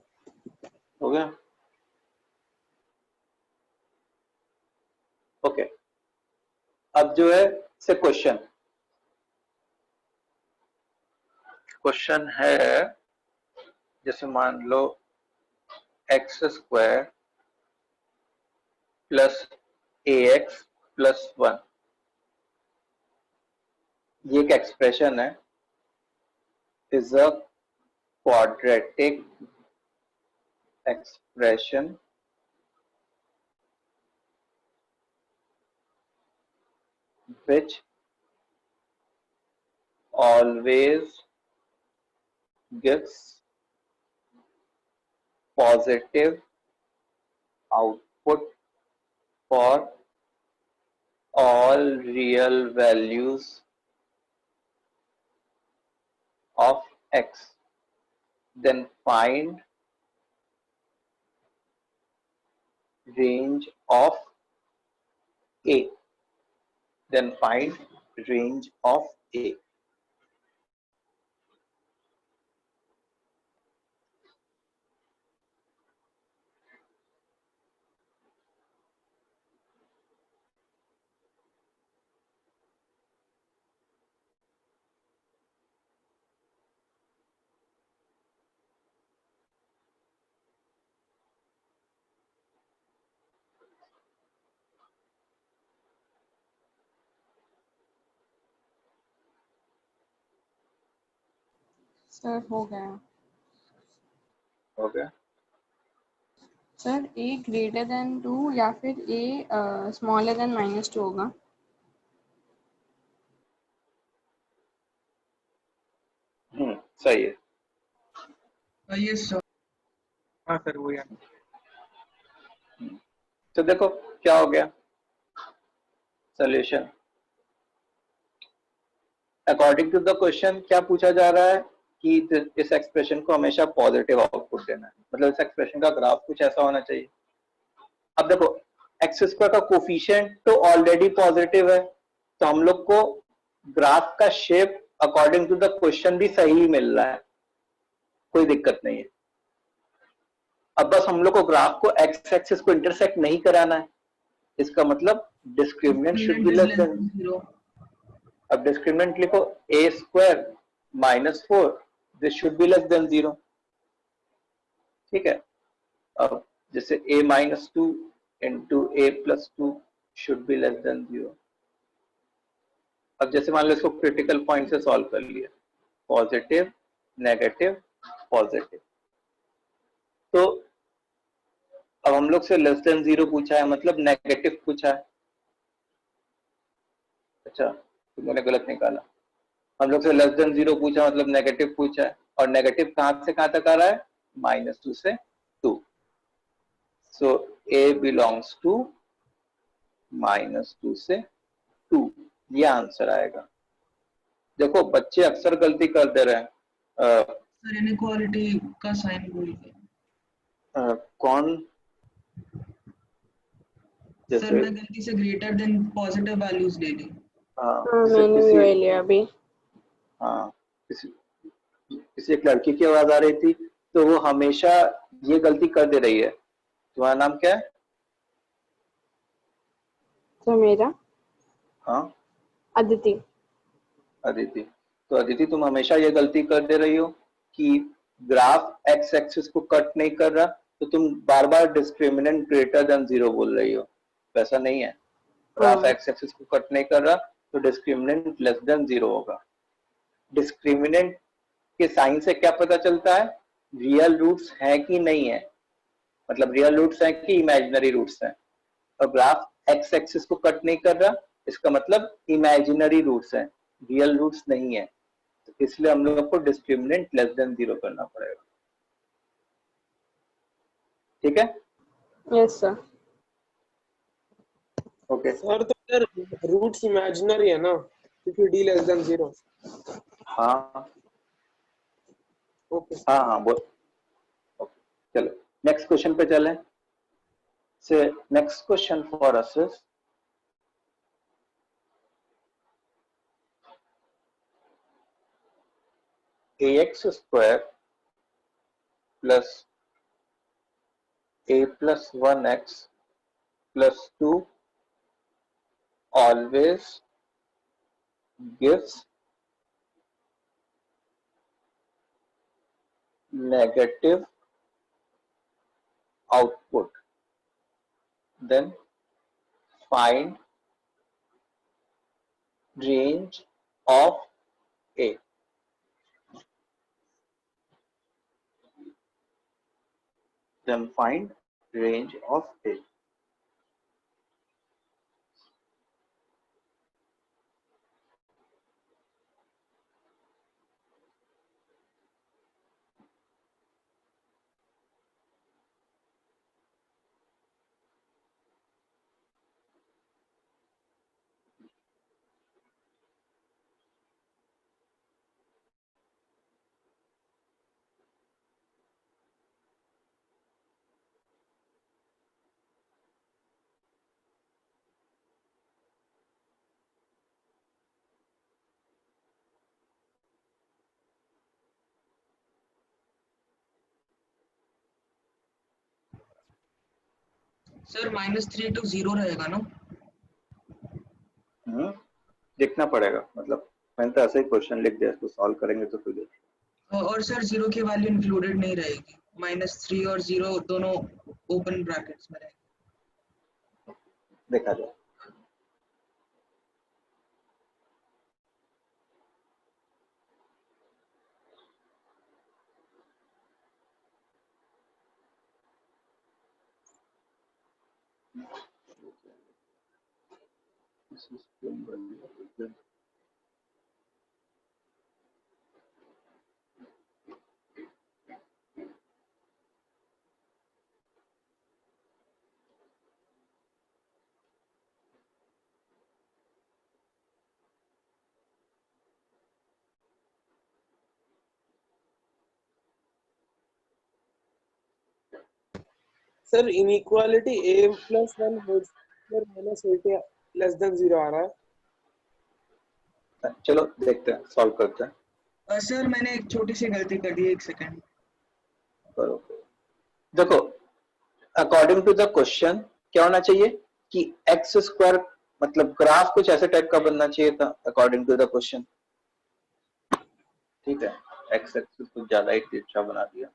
हो गया। ओके, अब जो है से क्वेश्चन है, जैसे मान लो एक्स स्क्वायर प्लस ए एक्स प्लस 1, ये एक एक्सप्रेशन है, is a quadratic expression which always gives positive output for all real values of x. Then find range of A. Then find range of A. Sir हो गया। हो गया? Sir ए greater than 2 या फिर a smaller than -2 होगा। सही है। Yes sir. हाँ सर वही है। तो देखो क्या हो गया solution. According to the question क्या पूछा जा रहा है कि इस एक्सप्रेशन को हमेशा पॉजिटिव आउटपुट देना है, मतलब इस एक्सप्रेशन का ग्राफ कुछ ऐसा होना चाहिए। अब देखो एक्स स्क्वायर का कोफिशिएंट तो ऑलरेडी पॉजिटिव है, तो हम लोग को ग्राफ का shape according to the question भी सही मिल रहा है, कोई दिक्कत नहीं है। अब बस हम लोग को ग्राफ को एक्स एक्सिस को इंटरसेक्ट नहीं कराना है, इसका मतलब discriminant should be less than. 0. अब डिस्क्रिमिनेंट लिखो A square minus 4, this should be less than 0। ठीक है, अब जैसे a minus 2 into A plus 2 should be less than 0। अब जैसे मान लो इसको क्रिटिकल पॉइंट से सॉल्व कर लिया, पॉजिटिव नेगेटिव पॉजिटिव, तो अब हम लोग से लेस देन 0 पूछा है, मतलब नेगेटिव पूछा है। अच्छा तो मैंने गलत निकाला, हम लोग से लेस देन 0 पूछा मतलब नेगेटिव पूछा है, और नेगेटिव कहां से कहां तक आ रहा है, -2 से 2। सो a बिलोंग्स टू -2 से 2, ये आंसर आएगा। देखो बच्चे अक्सर गलती कर दे रहे हैं। सर इनइक्वालिटी का साइन भूल गए। कौन? सर जैसे मैं गलती से ग्रेटर देन पॉजिटिव वैल्यूज ले ली। हाँ जैसे मैंने भी वही लिया अभी। हाँ किसी एक लड़की की आवाज आ रही थी, तो वो हमेशा ये गलती कर दे रही है। तुम्हारा नाम क्या है? तो मेरा हाँ अदिति। अदिति। तो अदिति तुम हमेशा ये गलती कर दे रही हो कि ग्राफ एक्स एक्सिस को कट नहीं कर रहा, तो तुम बार बार डिस्क्रिमिनेंट ग्रेटर देन 0 बोल रही हो। वैसा नहीं है, ग्राफ हाँ एक्स एक्सिस को कट नहीं कर रहा तो डिस्क्रिमिनेंट लेस देन 0 होगा। डिस्क्रिमिनेंट के साइन से क्या पता चलता है, रियल रूट्स हैं कि नहीं है, मतलब रियल रूट्स हैं कि इमेजिनरी रूट्स हैं। और ग्राफ एक्स एक्सिस को कट नहीं कर रहा, इसका मतलब इमेजिनरी रूट्स हैं, रियल रूट्स नहीं है, तो इसलिए हम लोग को डिस्क्रिमिनेंट लेस देन 0 करना पड़ेगा। ठीक है, यस सर। ओके। सर तो सर रूट्स इमेजिनरी है ना, क्योंकि d लेस देन 0। हाँ ओके हाँ हाँ बोल। ओके चलो नेक्स्ट क्वेश्चन पे चलें। से next question for us is ax square plus a plus 1x plus 2 always gives negative output, then find range of a। then find range of a। Sir -3 to 0 रहेगा ना? देखना पड़ेगा, मतलब मैंने तो ऐसे ही क्वेश्चन लिख दिया, इसको सॉल्व करेंगे तो फिर और सर 0 की वैल्यू इंक्लूडेड नहीं रहेगी, -3 और 0 दोनों ओपन ब्रैकेट्स में रहेंगे। देखा जाए। Sir inequality a plus 1 whole square minus 8 less than 0 आ रहा है। चलो देखते हैं, सॉल्व करते हैं। सर मैंने एक छोटी सी गलती कर दी, एक सेकंड। करो। देखो, अकॉर्डिंग टू द क्वेश्चन क्या होना चाहिए कि एक्स स्क्वायर मतलब ग्राफ कुछ ऐसे टाइप का बनना चाहिए था अकॉर्डिंग टू द क्वेश्चन। ठीक है, एक्स एक्सिस कुछ ज्यादा ही तिरछा बना दिया।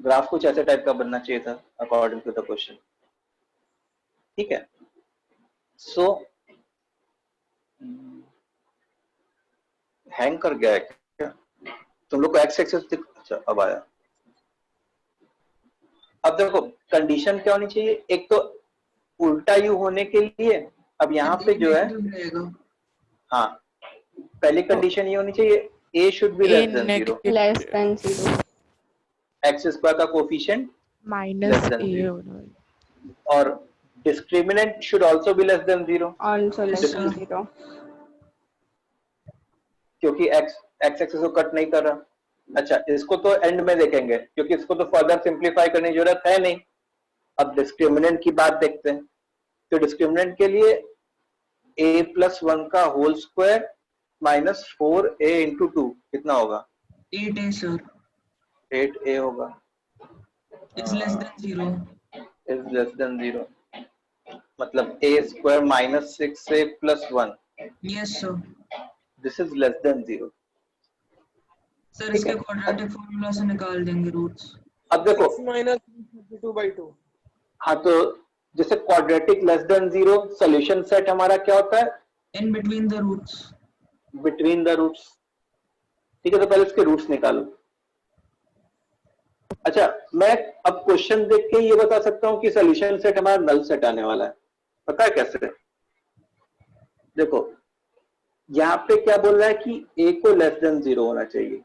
ग्राफ कुछ ऐसे टाइप का बनना चाहिए था अकॉर्डिंग टू द क्वेश्चन। ठीक है, सो हैंग कर गया है क्या तुम लोग को? एक्स एक्सिस अच्छा अब आया। अब देखो कंडीशन क्या होनी चाहिए, एक तो उल्टा यू होने के लिए अब यहाँ पे जो है, हाँ पहली कंडीशन ये होनी चाहिए a should be less than 0, less than 0, x square का कोफिशिएंट माइनस लेस देन ए 0 होना है। और discriminant should also be less than 0 also less than 0. क्योंकि एक्स एक्सिस को कट नहीं कर रहा। अच्छा, इसको तो एंड में देखेंगे क्योंकि इसको तो फर्दर सिंप्लीफाई करने की जरूरत है नहीं। अब डिस्क्रिमिनेंट की बात देखते हैं। तो डिस्क्रिमिनेंट के लिए a प्लस 1 का whole square minus 4a into 2 कितना होगा? 8a सर 8a होगा। Is less than 0। Is less than 0 मतलब a square minus 6a plus 1, yes sir. This is less than 0। Sir ठीक इसके है। क्वाड्रेटिक फार्मूला से निकाल देंगे रूट्स। अब देखो 6 minus 32/2। हाँ, तो जैसे quadratic less than 0 solution set हमारा क्या होता है? In between the roots. Between the roots. ठीक है, तो पहले इसके रूट्स निकालो। अच्छा, मैं अब क्वेश्चन देख के ये बता सकता हूँ कि सॉल्यूशन सेट हमारा नल सेट आने वाला है। पता है कैसे? देखो यहाँ पे क्या बोल रहा है कि a को लेस देन 0 होना चाहिए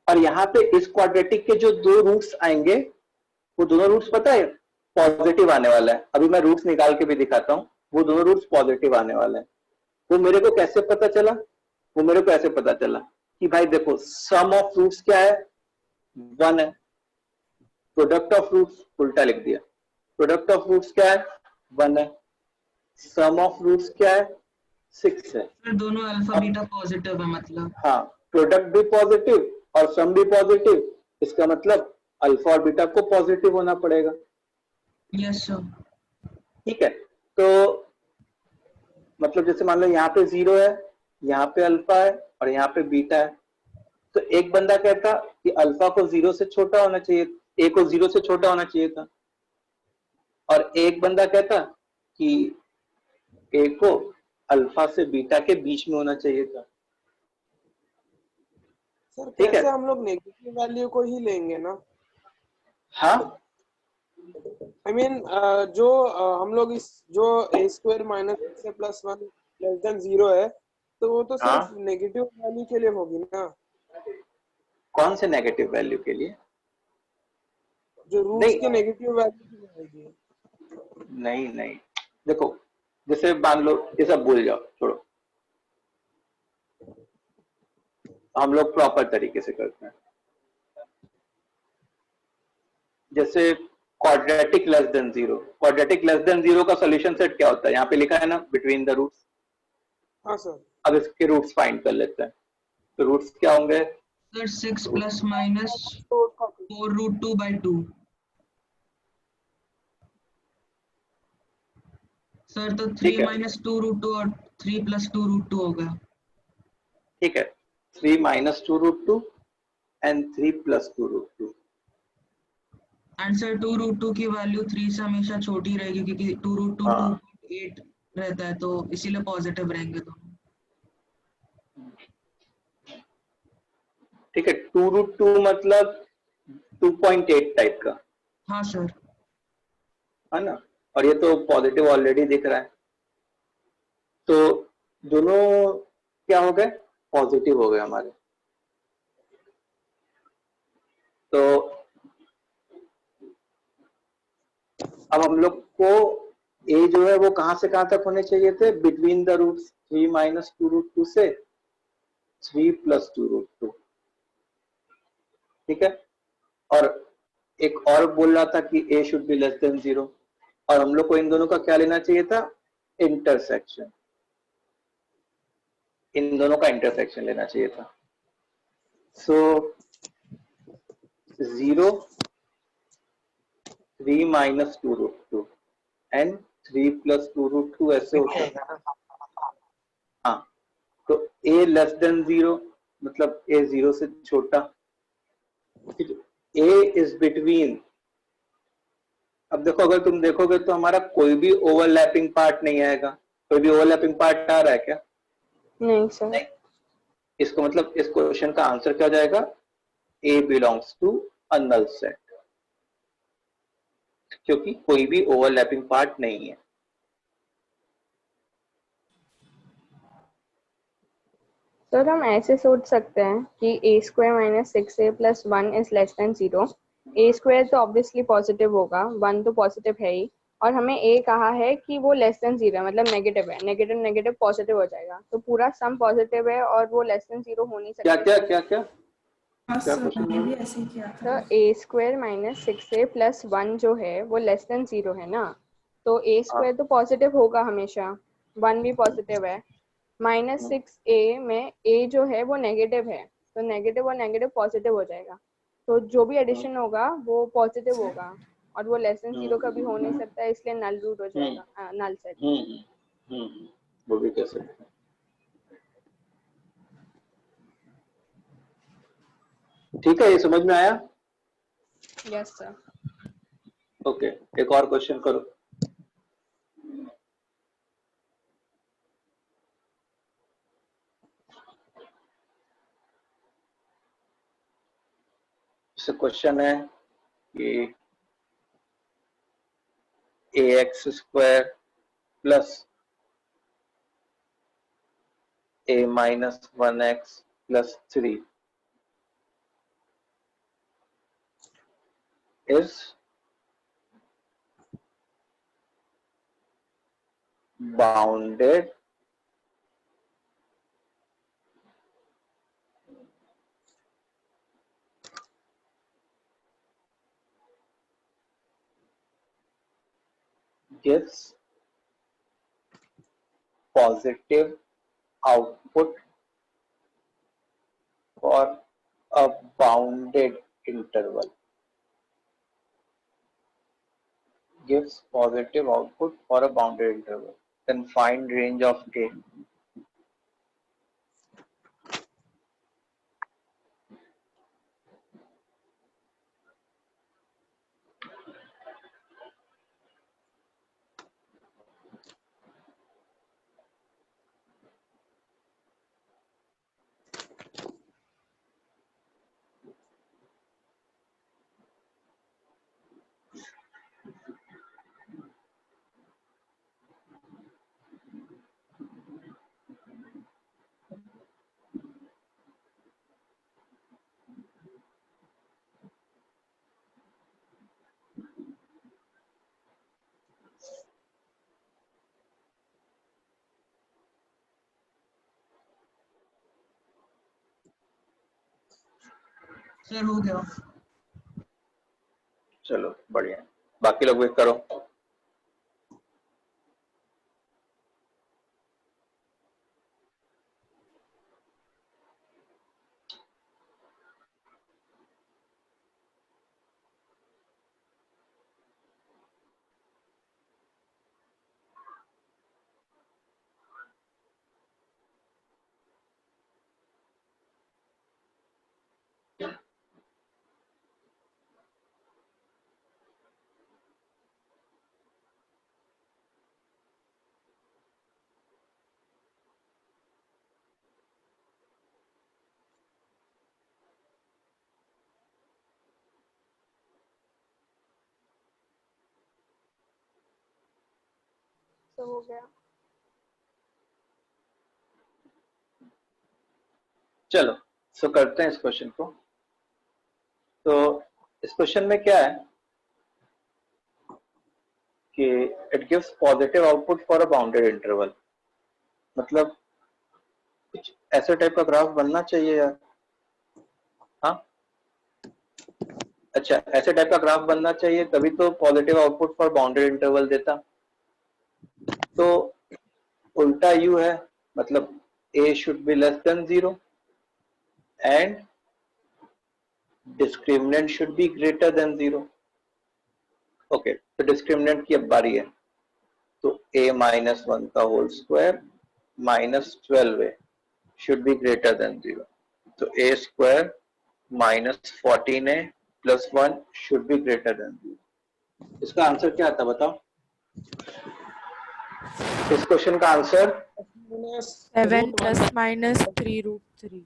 और यहाँ पे इस क्वाड्रेटिक के जो दो रूट्स आएंगे वो दोनों रूट्स पता है पॉजिटिव आने वाला है। अभी मैं रूट्स निकाल के भी दिखाता हूँ, वो दोनों रूट्स पॉजिटिव आने वाले हैं। वो मेरे को कैसे पता चला? वो मेरे को ऐसे पता चला कि भाई देखो सम ऑफ रूट्स क्या है? 1 है। प्रोडक्ट ऑफ रूट्स उल्टा लिख दिया। प्रोडक्ट ऑफ रूट्स क्या है? 1 है। सम ऑफ रूट्स क्या है? 6 है। सर दोनों अल्फा बीटा पॉजिटिव है मतलब। हाँ, प्रोडक्ट भी पॉजिटिव और सम भी पॉजिटिव, इसका मतलब अल्फा और बीटा को पॉजिटिव होना पड़ेगा। Yes sir. ठीक है, तो मतलब जैसे मान लो यहाँ पे 0 है, यहाँ पे अल्फा है और यहाँ पे बीटा है। तो एक बंदा कहता कि अल्फा को 0 से छोटा होना चाहिए, a को 0 से छोटा होना चाहिए था, और एक बंदा कहता कि a को अल्फा से बीटा के बीच में होना चाहिए था। सर ठीक है। कैसे हम लोग नेगेटिव वैल्यू को ही लेंगे ना? हाँ, I mean, जो हम लोग इस जो a स्क्वायर माइनस से प्लस 1 लेस देन 0 है, तो वो तो सिर्फ नेगेटिव वैल्यू के लिए होगी ना? कौन से नेगेटिव वैल्यू के लिए? जो रूट्स के नेगेटिव वैल्यू के लिए होगी। नहीं नहीं, देखो जैसे मान लो ये सब भूल जाओ, छोड़ो, हम लोग प्रॉपर तरीके से करते हैं। जैसे quadratic less than 0, quadratic less than 0 का सॉल्यूशन सेट क्या होता है? यहाँ पे लिखा है ना बिटवीन द रूट्स। हाँ सर। अब इसके रूट्स फाइंड कर लेते हैं। तो रूट्स क्या होंगे? Sir 6 plus minus 4 root 2/2। Sir तो 3 माइनस 2 रूट 2 और 3 प्लस 2 रूट 2 होगा। ठीक है, 3 minus 2 root 2 and 3 plus 2 root 2। Answer 2 root 2 की वैल्यू 3 से हमेशा छोटी रहेगी क्योंकि 2 रूट 2 2.8 रहता है, तो इसीलिए पॉजिटिव रहेंगे दोनों। ठीक है, 2 रूट 2 मतलब 2.8 टाइप का, हाँ सर। है ना? और ये तो पॉजिटिव ऑलरेडी दिख रहा है, तो दोनों क्या हो गए? पॉजिटिव हो गए हमारे। तो अब हम लोग को a जो है वो कहां से कहां तक होने चाहिए थे? Between the roots 3 minus 2 root 2 से 3 प्लस 2 रूट 2। ठीक है। और एक और बोल रहा था कि a should be less than 0, और हम लोग को इन दोनों का क्या लेना चाहिए था, इंटरसेक्शन, इन दोनों का इंटरसेक्शन लेना चाहिए था। सो 0 3 minus 2 root 2 and 3 plus 2 root 2 ऐसे होता है। हाँ, तो a लेस देन 0 मतलब a 0 से छोटा, a इज बिटवीन। अब देखो, अगर तुम देखोगे तो हमारा कोई भी ओवरलैपिंग पार्ट नहीं आएगा। कोई भी ओवरलैपिंग पार्ट आ रहा है क्या? नहीं सर। नहीं। इसको मतलब इस क्वेश्चन का आंसर क्या हो जाएगा, a belongs to a null set, क्योंकि कोई भी ओवरलैपिंग पार्ट नहीं है। सर हम ऐसे सोच सकते हैं कि a square minus 6a plus 1 is less than 0। a square तो ऑब्वियसली पॉजिटिव होगा, 1 तो पॉजिटिव है ही, और हमें a कहा है कि वो लेस देन 0 है, मतलब नेगेटिव है, नेगेटिव नेगेटिव पॉजिटिव हो जाएगा, तो पूरा सम पॉजिटिव है और वो लेस देन 0 हो नहीं सकता। क्या हाँ क्या सर, क्वेश्चन मैंने है? भी ऐसे ही किया तो था। a square minus 6a plus 1 जो है वो लेस देन 0 है ना, तो a स्क्वायर तो पॉजिटिव होगा हमेशा, 1 भी पॉजिटिव है। माइनस 6a में a जो है वो नेगेटिव है, तो नेगेटिव और नेगेटिव पॉजिटिव हो जाएगा, तो जो भी एडिशन होगा वो पॉजिटिव होगा, और वो लेस देन 0 कभी हो नहीं सकता, इसलिए नल रूट हो जाएगा, नल सेट। वो भी कह सकते हैं। ठीक है, ये समझ में आया? Yes sir. ओके, एक और क्वेश्चन करो। क्वेश्चन है कि ax square plus a minus 1x plus 3 is bounded gives positive output for a bounded interval. Gives positive output for a bounded interval. Then find range of k. Sir हो गया। चलो बढ़िया, बाकी लोग भी करो। तो हो गया। चलो सो करते हैं इस क्वेश्चन को। तो इस क्वेश्चन में क्या है कि it gives positive output for a bounded interval, मतलब कुछ ऐसे टाइप का ग्राफ बनना चाहिए यार। हाँ, अच्छा, ऐसे टाइप का ग्राफ बनना चाहिए, तभी तो positive output for bounded interval देता। तो उल्टा यू है, मतलब a should be less than 0 and discriminant should be greater than 0। Okay, तो डिस्क्रिमिनेंट की अब बारी है। तो a माइनस 1 का whole square minus 12a should be greater than 0। तो a square minus 14a plus 1 should be greater than 0। इसका answer क्या आता बताओ? इस क्वेश्चन का आंसर 7 प्लस माइनस 3√3।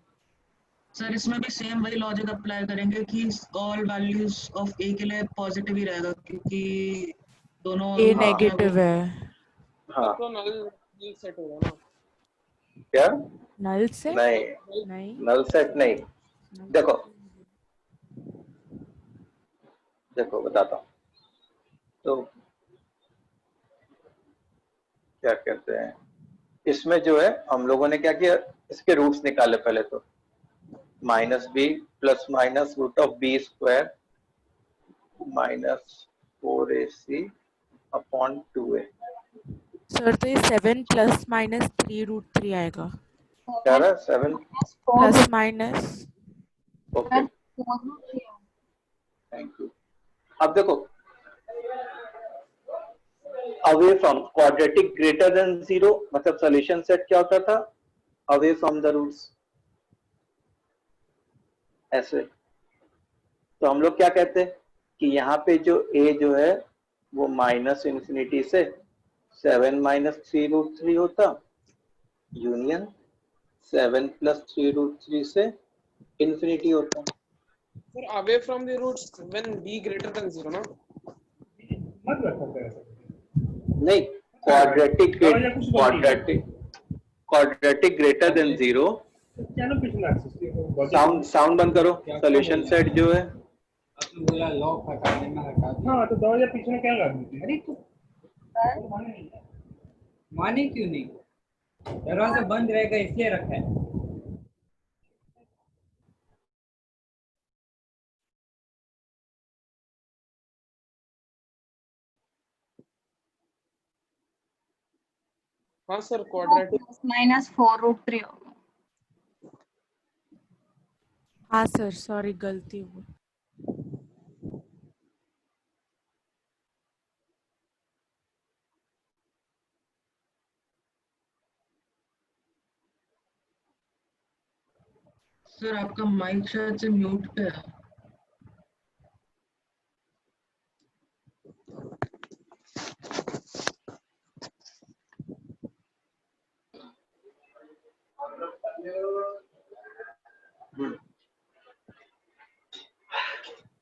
सर इसमें भी सेम वही लॉजिक अप्लाई करेंगे कि ऑल वैल्यूज ऑफ ए के लिए पॉजिटिव ही रहेगा, क्योंकि दोनों ए रूट नेगेटिव है। हाँ, तो नल सेट होगा ना। क्या? नल से नहीं, नहीं, नल सेट नहीं। देखो देखो बताता हूँ। तो क्या कहते हैं, इसमें जो है हम लोगों ने क्या किया, इसके रूट्स निकाले पहले। तो minus B plus minus root of B square minus 4ac upon 2a। Sir तो ये 7 प्लस माइनस 3√3 आएगा। क्या रहा? 7 plus minus okay, thank you. अब देखो, away from quadratic greater than 0, मतलब सॉल्यूशन सेट क्या होता था? अवे फ्रॉम द रूट्स, ऐसे। तो हम लोग क्या कहते हैं कि यहाँ पे जो a जो है वो माइनस इंफिनिटी से 7 माइनस 3√3 होता, यूनियन 7 प्लस 3√3 से इंफिनिटी होता। Sir away from the roots when b greater than 0 ना। नहीं, quadratic quadratic greater than 0। Sound बंद करो। सॉल्यूशन सेट जो है, हाँ तो दरवाजा पीछे में क्या लगा दी? अरे तो माने क्यों नहीं? दरवाजा बंद रहेगा इसलिए रखा है। हाँ सर, क्वाड्रेटिक माइनस 4√3 होगा। हाँ सर, सॉरी गलती हुई। सर आपका माइक शायद से म्यूट पे है।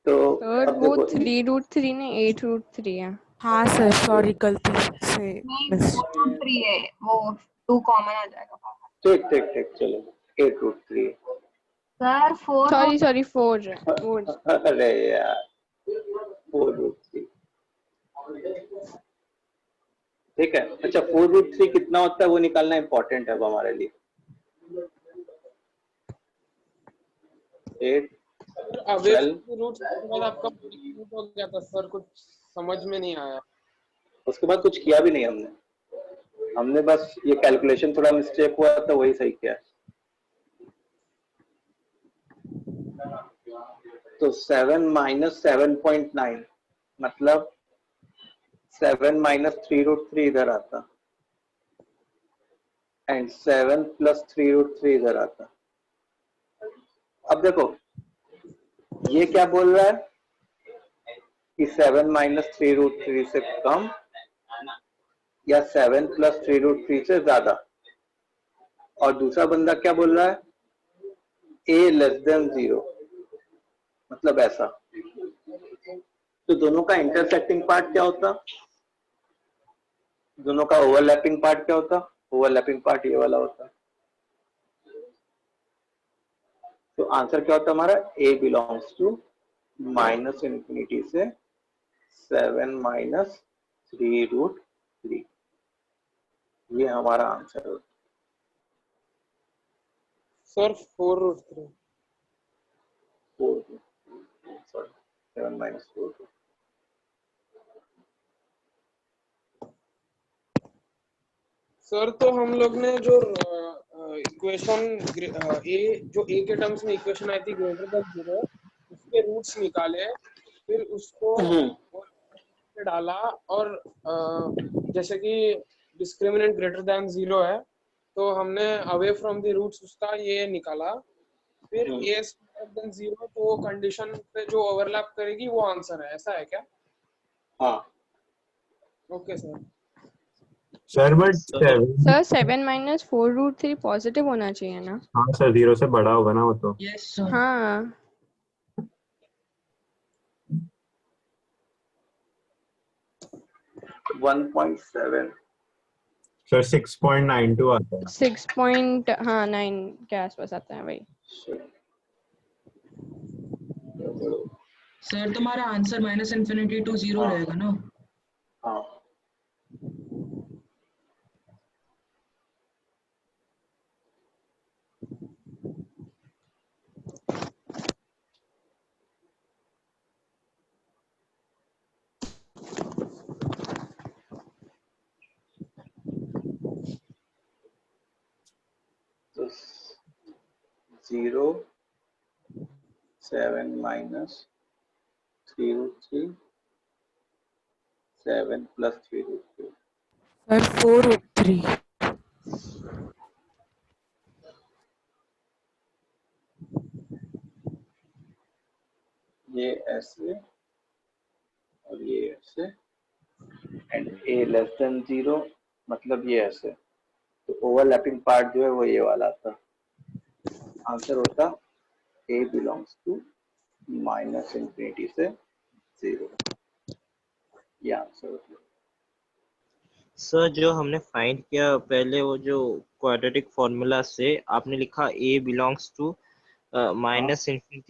तो सर अब वो देखो 3√3 ने 8√3 है। हाँ सर, सॉरी गलती से नहीं मिस। 4√3 है, वो 2 कॉमन आ जाएगा बाहर। ठीक ठीक ठीक, चलो 8√3। Sir 4 sorry 4। अरे यार 4√3, ठीक है। अच्छा, 4√3 कितना होता है वो निकालना इंपॉर्टेंट है अब हमारे लिए। 8 अवे 12, फ्रॉम द रूट्स के बाद आपका रूट हो गया था सर, कुछ समझ में नहीं आया। उसके बाद कुछ किया भी नहीं हमने बस ये कैलकुलेशन थोड़ा मिस्टेक हुआ था, वही सही किया। तो 7 माइनस 7.9 मतलब 7 माइनस 3√3 इधर आता एंड 7 प्लस 3√3 इधर आता। अब देखो ये क्या बोल रहा है कि 7 माइनस 3√3 से कम या 7 प्लस 3√3 से ज्यादा, और दूसरा बंदा क्या बोल रहा है? a लेस देन 0, मतलब ऐसा। तो दोनों का इंटरसेक्टिंग पार्ट क्या होता? दोनों का ओवरलैपिंग पार्ट क्या होता? ओवरलैपिंग पार्ट ये वाला होता। तो आंसर क्या होता हमारा? a belongs to minus infinity से 7 माइनस 3√3, ये हमारा आंसर होता। सर 4√3। सॉरी, 7 minus 4 सर तो हम लोग ने जो इक्वेशन ए जो ए के टर्म्स में इक्वेशन आई थी ग्रेटर देन 0, उसके रूट्स निकाले, फिर उसको डाला और जैसे कि डिस्क्रिमिनेंट ग्रेटर देन 0 है तो हमने अवे फ्रॉम द रूट्स उसका ये निकाला, फिर ए ग्रेटर देन 0 तो वो कंडीशन पे जो ओवरलैप करेगी वो आंसर है, ऐसा है क्या? हाँ okay sir. Sir but sir 7 minus 4√3 positive होना चाहिए ना? हाँ सर 0 से बड़ा होगा ना वो तो। Yes sir. हाँ 1.7 सर 6.92 आता है। 6.9 के आसपास आता है भाई। सर तुम्हारा आंसर -∞ to 0 रहेगा ना? हाँ तो 0 7 minus 3√3 7 plus 3√3 सर 4√3। ये ऐसे और ये ऐसे एंड a लेस देन 0 मतलब ये ऐसे, तो ओवरलैपिंग पार्ट जो है वो ये वाला था। आंसर होता a बिलोंग्स टू -∞ से 0, ये आंसर होता। सर जो हमने फाइंड किया पहले वो जो क्वाड्रेटिक फॉर्मूला से आपने लिखा a बिलोंग्स टू -∞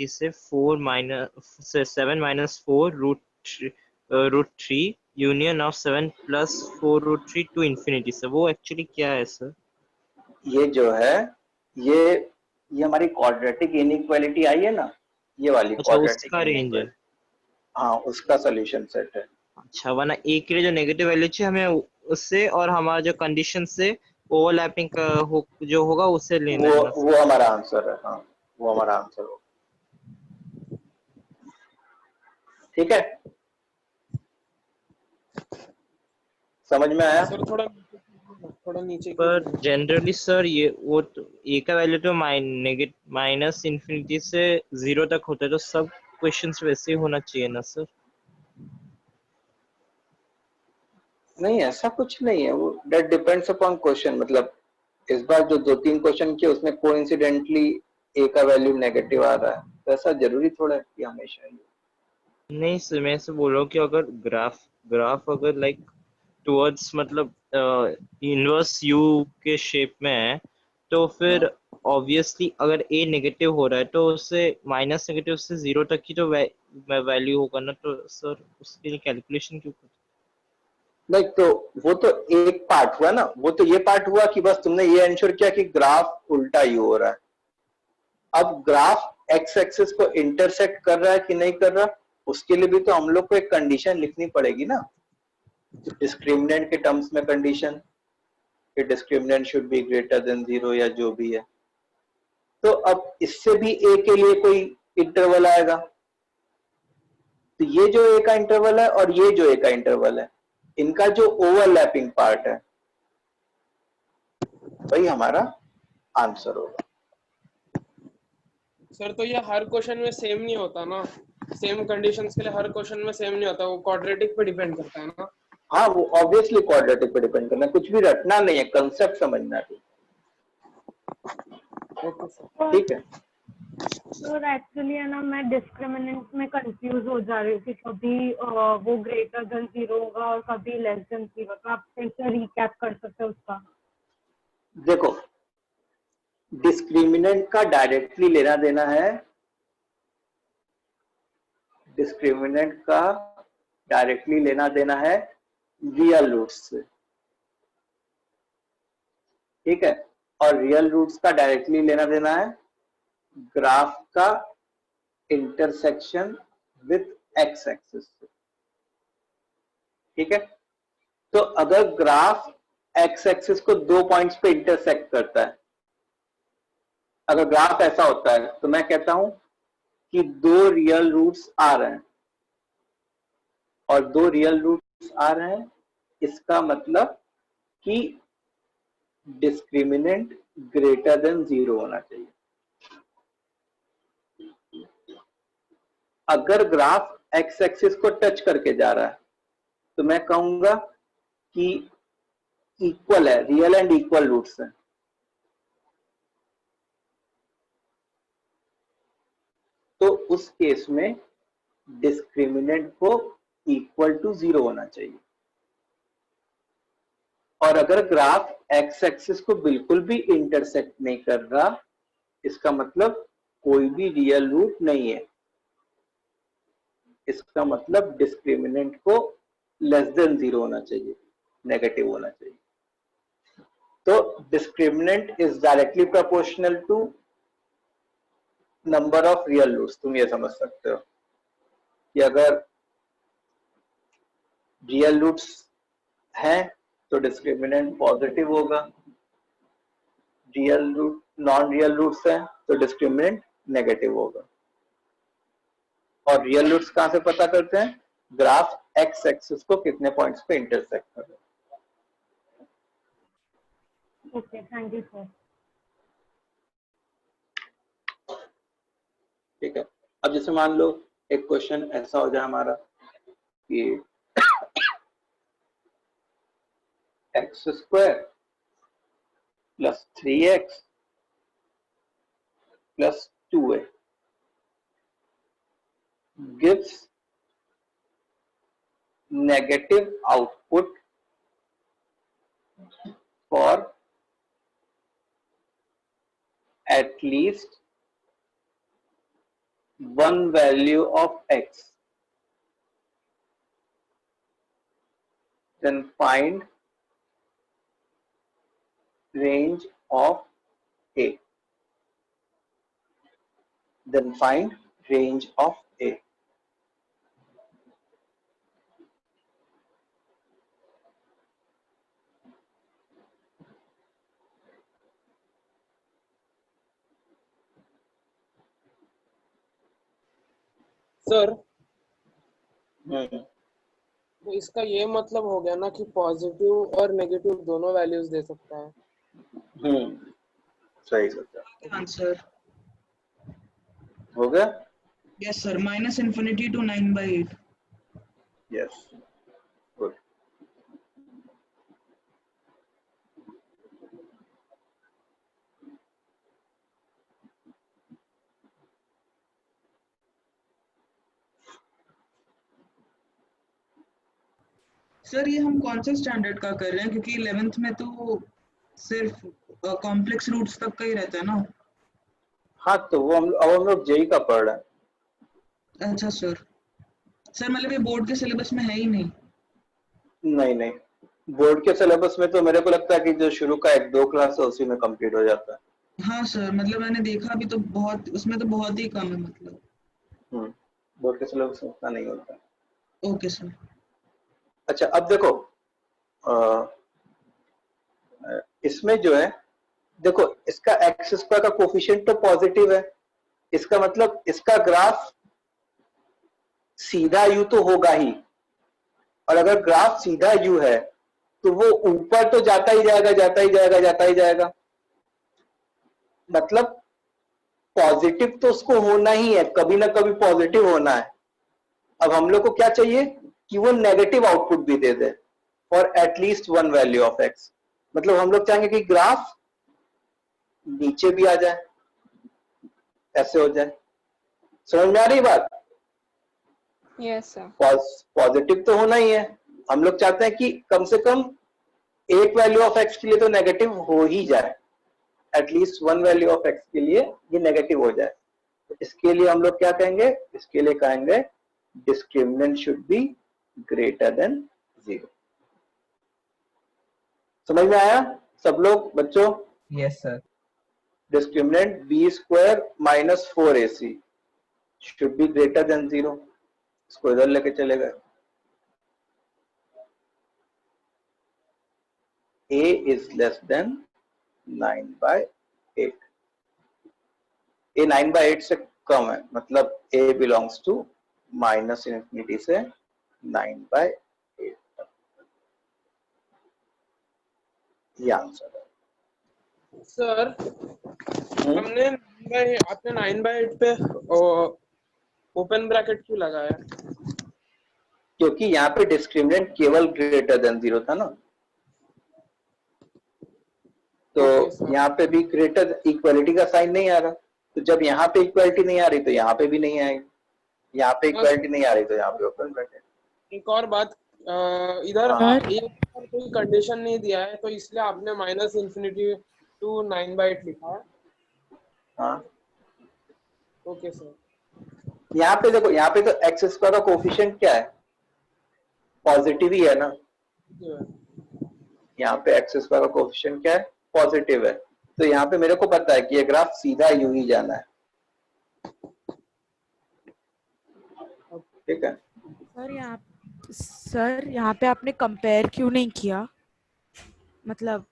से 7 minus 4√3 union of 7 plus 4√3 to infinity से, वो एक्चुअली क्या है सर? ये जो है ये हमारी क्वाड्रेटिक इनइक्वालिटी आई है ना, ये वाली अच्छा क्वाड्रेटिक उसका रेंज है। हाँ उसका सॉल्यूशन सेट है। अच्छा वरना a के लिए जो नेगेटिव वैल्यू चाहिए हमें उससे और हमारा जो कंडीशन से ओवरलैपिंग का जो होगा उससे लेना है ना? वो हमारा आंसर है। हाँ वो हमारा आंसर होगा। ठीक है, समझ में आया? सर थोड़ा नीचे पर जनरली सर ये वो तो a का वैल्यू तो -∞ से 0 तक होता है, तो सब क्वेश्चंस वैसे ही होना चाहिए ना सर? नहीं ऐसा कुछ नहीं है, वो दैट डिपेंड्स अपॉन क्वेश्चन। मतलब इस बार जो 2-3 क्वेश्चन किए उसमें कोइंसिडेंटली a का वैल्यू नेगेटिव आ रहा है, तो ऐसा जरूरी थोड़ा है कि हमेशा ही। नहीं सर मैं ऐसे बोल रहा हूँ कि अगर ग्राफ अगर लाइक टुवर्ड्स मतलब इनवर्स u के शेप में है तो फिर ऑब्वियसली अगर a नेगेटिव हो रहा है तो उससे -∞ से 0 तक की तो वैल्यू होगा ना, तो सर उसके लिए कैलकुलेशन क्यों करते? नहीं तो वो तो एक पार्ट हुआ ना, वो तो ये पार्ट हुआ कि बस तुमने ये एंश्योर किया कि ग्राफ उल्टा यू हो रहा है। अब ग्राफ एक्स एक्सिस को इंटरसेक्ट कर रहा है कि नहीं कर रहा, उसके लिए भी तो हम लोग को एक कंडीशन लिखनी पड़ेगी ना, डिस्क्रिमिनेंट के टर्म्स में कंडीशन कि discriminant should be greater than 0 या जो भी है। तो अब इससे भी a के लिए कोई इंटरवल आएगा, तो ये जो a का इंटरवल है और ये जो a का इंटरवल है, इनका जो ओवरलैपिंग पार्ट है वही हमारा आंसर होगा। सर तो ये हर क्वेश्चन में सेम नहीं होता ना, सेम कंडीशंस के लिए हर क्वेश्चन में सेम नहीं होता, वो क्वाड्रेटिक पे डिपेंड करता है ना। हाँ वो ऑब्वियसली क्वाड्रेटिक पे डिपेंड करना है, कुछ भी रटना नहीं है, कंसेप्ट समझना है। ठीक है सर एक्चुअली है ना, मैं डिस्क्रिमिनेंट में कंफ्यूज हो जा रही थी, कभी वो ग्रेटर देन 0 होगा और कभी लेस देन 0, तो आप फिर से रिकैप कर सकते हो उसका? देखो डिस्क्रिमिनेंट का डायरेक्टली लेना देना है, डिस्क्रिमिनेंट का डायरेक्टली लेना देना है रियल रूट्स से, ठीक है, और रियल रूट्स का डायरेक्टली लेना देना है ग्राफ का इंटरसेक्शन विथ एक्स एक्सिस से, ठीक है। तो अगर ग्राफ एक्स एक्सिस को 2 पॉइंट्स पे इंटरसेक्ट करता है, अगर ग्राफ ऐसा होता है तो मैं कहता हूं कि 2 रियल रूट्स आ रहे हैं और 2 रियल रूट्स आ रहे हैं, इसका मतलब कि डिस्क्रिमिनेंट ग्रेटर देन 0 होना चाहिए। अगर ग्राफ एक्स एक्सिस को टच करके जा रहा है तो मैं कहूंगा कि इक्वल है, रियल एंड इक्वल रूट्स हैं। तो उस केस में डिस्क्रिमिनेंट को इक्वल टू 0 होना चाहिए। और अगर ग्राफ एक्स एक्सिस को बिल्कुल भी इंटरसेक्ट नहीं कर रहा, इसका मतलब कोई भी रियल रूट नहीं है, इसका मतलब डिस्क्रिमिनेंट को लेस देन 0 होना चाहिए, नेगेटिव होना चाहिए। तो discriminant is directly proportional to number of real roots. तुम ये समझ सकते हो कि अगर रियल रूट्स हैं तो डिस्क्रिमिनेंट पॉजिटिव होगा, real root non real roots हैं तो डिस्क्रिमिनेंट नेगेटिव होगा। और रियल रूट्स कहां से पता करते हैं? ग्राफ एक्स एक्सिस को कितने पॉइंट्स पे इंटरसेक्ट कर रहे हैं। Okay, thank you sir. ठीक है। अब जैसे मान लो एक क्वेश्चन ऐसा हो जाए हमारा कि x square plus 3x plus 2a gives negative output for at least one value of x, then find range of a. Then find range of a. Sir तो इसका ये मतलब हो गया ना कि पॉजिटिव और नेगेटिव दोनों वैल्यूज दे सकता है। सही सोचा। आंसर हो गया? Yes sir, -∞ to 9/8। Yes, good. Sir ये हम कौन से स्टैंडर्ड का कर रहे हैं, क्योंकि 11th में तो सिर्फ कॉम्प्लेक्स रूट्स तक का ही रहता है ना। हाँ, तो वो अब हम लोग जेई का पढ़ रहे हैं। अच्छा सर। सर मतलब ये बोर्ड के सिलेबस में है ही नहीं? नहीं, बोर्ड के सिलेबस में तो मेरे को लगता है कि जो शुरू का 1-2 क्लास है उसी में कंप्लीट हो जाता है। हाँ सर, मतलब मैंने देखा भी तो बहुत, उसमें तो बहुत ही कम है मतलब। बोर्ड के सिलेबस में उतना नहीं होता। Okay sir. अच्छा, अब देखो इसमें जो है, देखो इसका एक्स स्क्वायर का कोफिशिएंट तो पॉजिटिव है, इसका मतलब इसका ग्राफ सीधा यू तो होगा ही, और अगर ग्राफ सीधा यू है तो वो ऊपर तो जाता ही जाएगा, जाता ही जाएगा, जाता ही जाएगा। मतलब पॉजिटिव तो उसको होना ही है, कभी ना कभी पॉजिटिव होना है। अब हम लोग को क्या चाहिए कि वो नेगेटिव आउटपुट भी दे दे for at least one value of X. मतलब हम लोग चाहेंगे कि ग्राफ नीचे भी आ जाए, ऐसे हो जाए। समझ में आ रही बात? Yes sir. पॉजिटिव तो होना ही है, हम लोग चाहते हैं कि कम से कम एक वैल्यू ऑफ एक्स के लिए तो नेगेटिव हो ही जाए, at least one value of x के लिए ये नेगेटिव हो जाए। तो इसके लिए हम लोग क्या कहेंगे? इसके लिए कहेंगे discriminant should be greater than 0। समझ में आया सब लोग बच्चों? Yes sir. Discriminant b² - 4ac should be greater than 0। इसको इधर लेके चले गए, a is less than 9/8, a 9/8 से कम है, मतलब a belongs to minus infinity से 9/8 तक। ये आंसर है सर। हमने आपने 9/8 पे ओपन ब्रैकेट क्यों लगाया? क्योंकि यहाँ पे डिस्क्रिमिनेंट केवल ग्रेटर देन 0 था ना, तो यहाँ पे भी ग्रेटर इक्वालिटी का साइन नहीं आ रहा, तो जब यहाँ पे इक्वालिटी नहीं आ रही तो यहाँ पे भी नहीं आएगी, यहाँ पे इक्वालिटी नहीं आ रही तो यहाँ पे ओपन ब्रैकेट। एक और बात, इधर कोई कंडीशन नहीं दिया है, तो इसलिए आपने माइनस इन्फिनिटी टू 9/8 लिखा है। हाँ ओके सर। यहाँ पे देखो, यहाँ पे तो एक्स स्क्वायर का कोफिशिएंट क्या है, पॉजिटिव ही है ना, यहाँ पे एक्स स्क्वायर का कोफिशिएंट क्या है, पॉजिटिव है, तो यहाँ पे मेरे को पता है कि ये ग्राफ सीधा यूं ही जाना है, ठीक है। सर यहाँ पे आपने कंपेयर क्यों नहीं किया, मतलब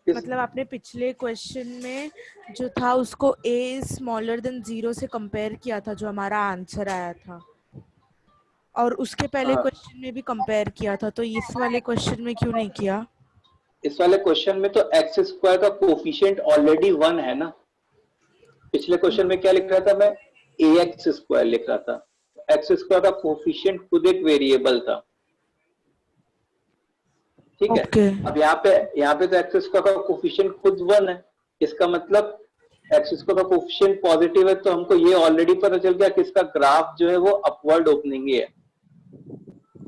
मतलब आपने पिछले क्वेश्चन में जो था उसको a स्मॉलर देन 0 से कंपेयर किया था, जो हमारा आंसर आया था, और उसके पहले क्वेश्चन में भी कंपेयर किया था, तो इस वाले क्वेश्चन में क्यों नहीं किया? इस वाले क्वेश्चन में तो एक्स स्क्वायर का कोफिशिएंट ऑलरेडी 1 है ना, पिछले क्वेश्चन में क्या लिख रहा था मैं, ax स्क्वायर लिख रहा था, एक्स स्क्वायर का कोफिशिएंट खुद एक वेरिएबल था, ठीक है। अब यहाँ पे तो एक्स स्क्वायर का कोफिशिएंट खुद 1 है, इसका मतलब एक्स स्क्वायर का कोफिशिएंट पॉजिटिव है, तो हमको ये ऑलरेडी पता चल गया कि इसका ग्राफ जो है वो अपवर्ड ओपनिंग ही है।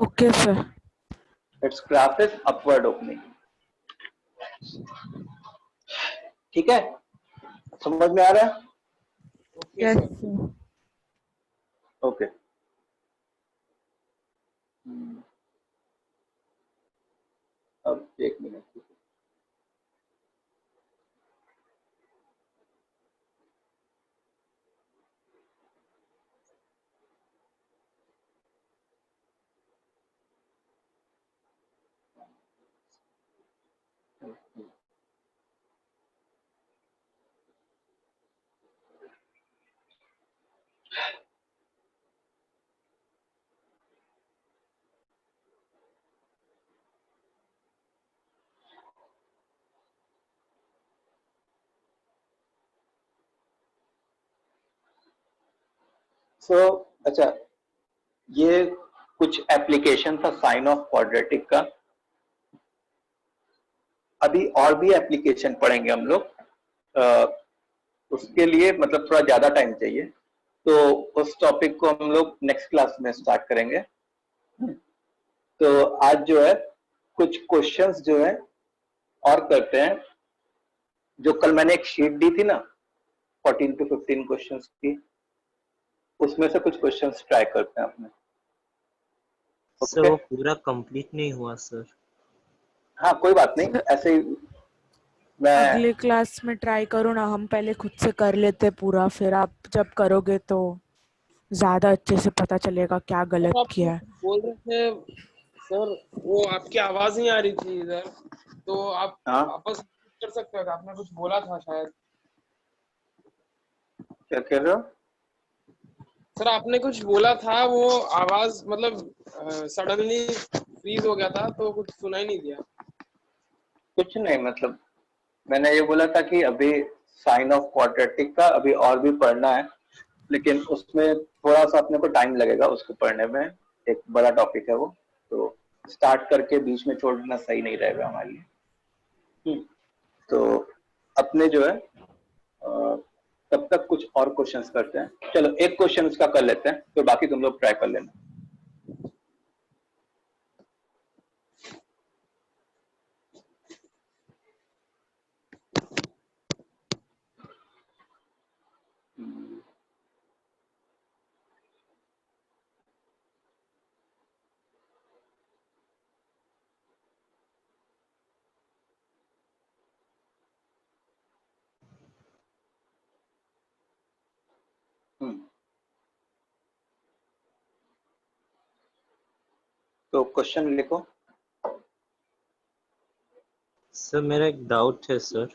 Okay sir, it's graph is upward opening, ठीक है, समझ में आ रहा है? Yes okay. अब एक मिनट, अच्छा, ये कुछ एप्लीकेशन था साइन ऑफ क्वाड्रेटिक का, अभी और भी एप्लीकेशन पढ़ेंगे हम लोग, उसके लिए मतलब थोड़ा ज्यादा टाइम चाहिए, तो उस टॉपिक को हम लोग नेक्स्ट क्लास में स्टार्ट करेंगे। तो आज जो है कुछ क्वेश्चंस जो है और करते हैं, जो कल मैंने एक शीट दी थी ना 14 to 15 क्वेश्चंस की, उसमें से कुछ क्वेश्चंस ट्राई करते हैं अपने। सर वो पूरा कंप्लीट नहीं हुआ सर। हाँ कोई बात नहीं, ऐसे ही मैं अगले क्लास में ट्राई करो ना, हम पहले खुद से कर लेते पूरा, फिर आप जब करोगे तो ज्यादा अच्छे से पता चलेगा क्या गलत किया है। बोल रहे थे सर, वो आपकी आवाज नहीं आ रही थी इधर, तो आप वापस कर सकते हो, आपने कुछ बोला था शायद। क्या कह रहे हो सर? आपने कुछ बोला था, वो आवाज मतलब सडनली फ्रीज हो गया था, तो कुछ सुनाई नहीं दिया। कुछ नहीं, मतलब मैंने ये बोला था कि अभी साइन ऑफ क्वाड्रेटिक का अभी और भी पढ़ना है, लेकिन उसमें थोड़ा सा अपने को टाइम लगेगा उसको पढ़ने में, एक बड़ा टॉपिक है वो, तो स्टार्ट करके बीच में छोड़ना सही नहीं रहेगा हमारे लिए। तो अपने जो है तब तक कुछ और क्वेश्चंस करते हैं, चलो एक क्वेश्चन उसका कर लेते हैं, तो बाकी तुम लोग ट्राई कर लेना। तो क्वेश्चन लिखो। सर मेरा एक डाउट है सर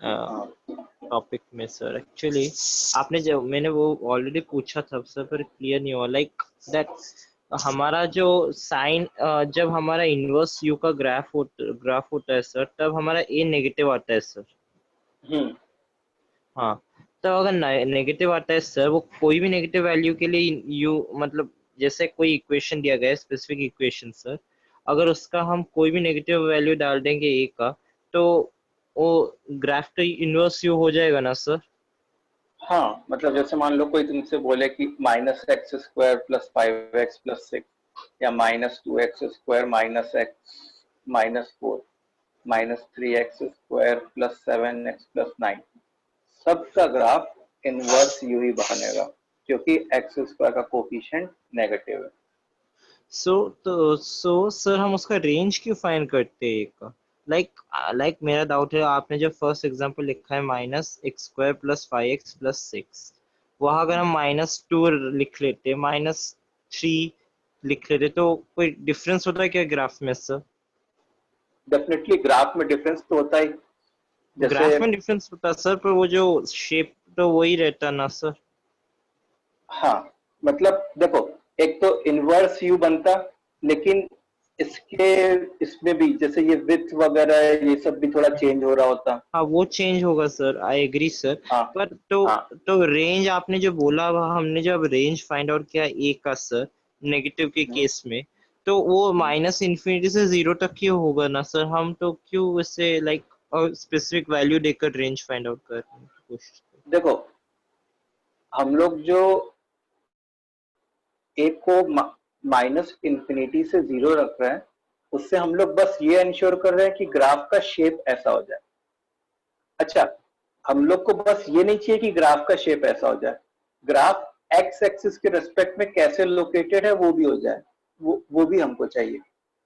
हाँ टॉपिक में सर। एक्चुअली आपने जब मैंने वो ऑलरेडी पूछा था सर, पर क्लियर नहीं हुआ। लाइक दैट हमारा जो साइन जब हमारा इनवर्स यू का ग्राफ होता है सर, तब हमारा ए नेगेटिव आता है सर। हाँ, तो अगर नेगेटिव आता है सर, वो कोई भी नेगेटिव वैल्यू के लिए यू मतलब जैसे कोई इक्वेशन दिया गया है, स्पेसिफिक इक्वेशन सर, अगर उसका हम कोई भी नेगेटिव वैल्यू डाल देंगे ए का, तो वो ग्राफ तो इनवर्स यू हो जाएगा ना सर? हाँ, मतलब जैसे मान लो कोई तुमसे बोले कि -x² + 5x + 6 या -2x² -x -4 -3x² + 7x + 9, सबका ग्राफ इनवर्स यू ही बनेगा क्योंकि x² का कोफिशिएंट नेगेटिव है। सो सर हम उसका रेंज क्यों फाइंड करते हैं का? लाइक मेरा डाउट है, आपने जो फर्स्ट एग्जांपल लिखा है -x² + 5x + 6, वहाँ अगर हम -2 लिख लेते, -3 लिख लेते, तो कोई डिफरेंस होता है क्या ग्राफ में सर? डेफिनेटली ग्राफ में डिफरेंस तो होता ही, ग्राफ में डिफरेंस होता है सर, पर वो जो शेप तो वही रहता ना सर? हाँ, मतलब देखो, एक तो इनवर्स यू बनता, लेकिन इसमें भी जैसे ये विड्थ वगैरह है, ये सब भी थोड़ा चेंज हो रहा होता। हाँ, वो चेंज होगा सर, आई एग्री सर। हाँ, पर तो हाँ, तो रेंज आपने जो बोला, हमने जब रेंज फाइंड आउट किया ए का सर, नेगेटिव के केस में, तो वो -∞ से 0 तक ही होगा ना सर? हम तो क्यों इससे लाइक स्पेसिफिक वैल्यू देकर रेंज फाइंड आउट करने की कोशिश करते? देखो, हम लोग जो एक को -∞ से 0 रख रहे हैं, उससे हम लोग बस ये इंश्योर कर रहे हैं कि ग्राफ का शेप ऐसा हो जाए। अच्छा, हम लोग को बस ये नहीं चाहिए कि ग्राफ का शेप ऐसा हो जाए, ग्राफ एक्स एक्सिस के रेस्पेक्ट में कैसे लोकेटेड है वो भी हो जाए, वो भी हमको चाहिए।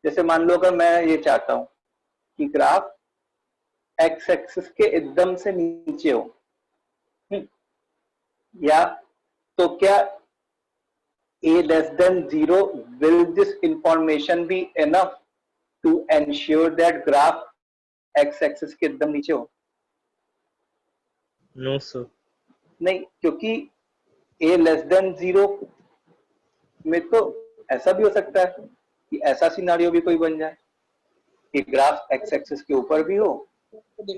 जैसे मान लो अगर मैं ये चाहता हूं कि ग्राफ एक्स एक्सिस के एकदम से नीचे हो, या तो क्या a less than 0, will this information be enough to ensure that graph x axis के एकदम नीचे हो? No sir. नहीं, क्योंकि a less than 0 में तो ऐसा भी हो सकता है कि ऐसा सिनारियो भी कोई बन जाए कि ग्राफ x एक्सिस के ऊपर भी हो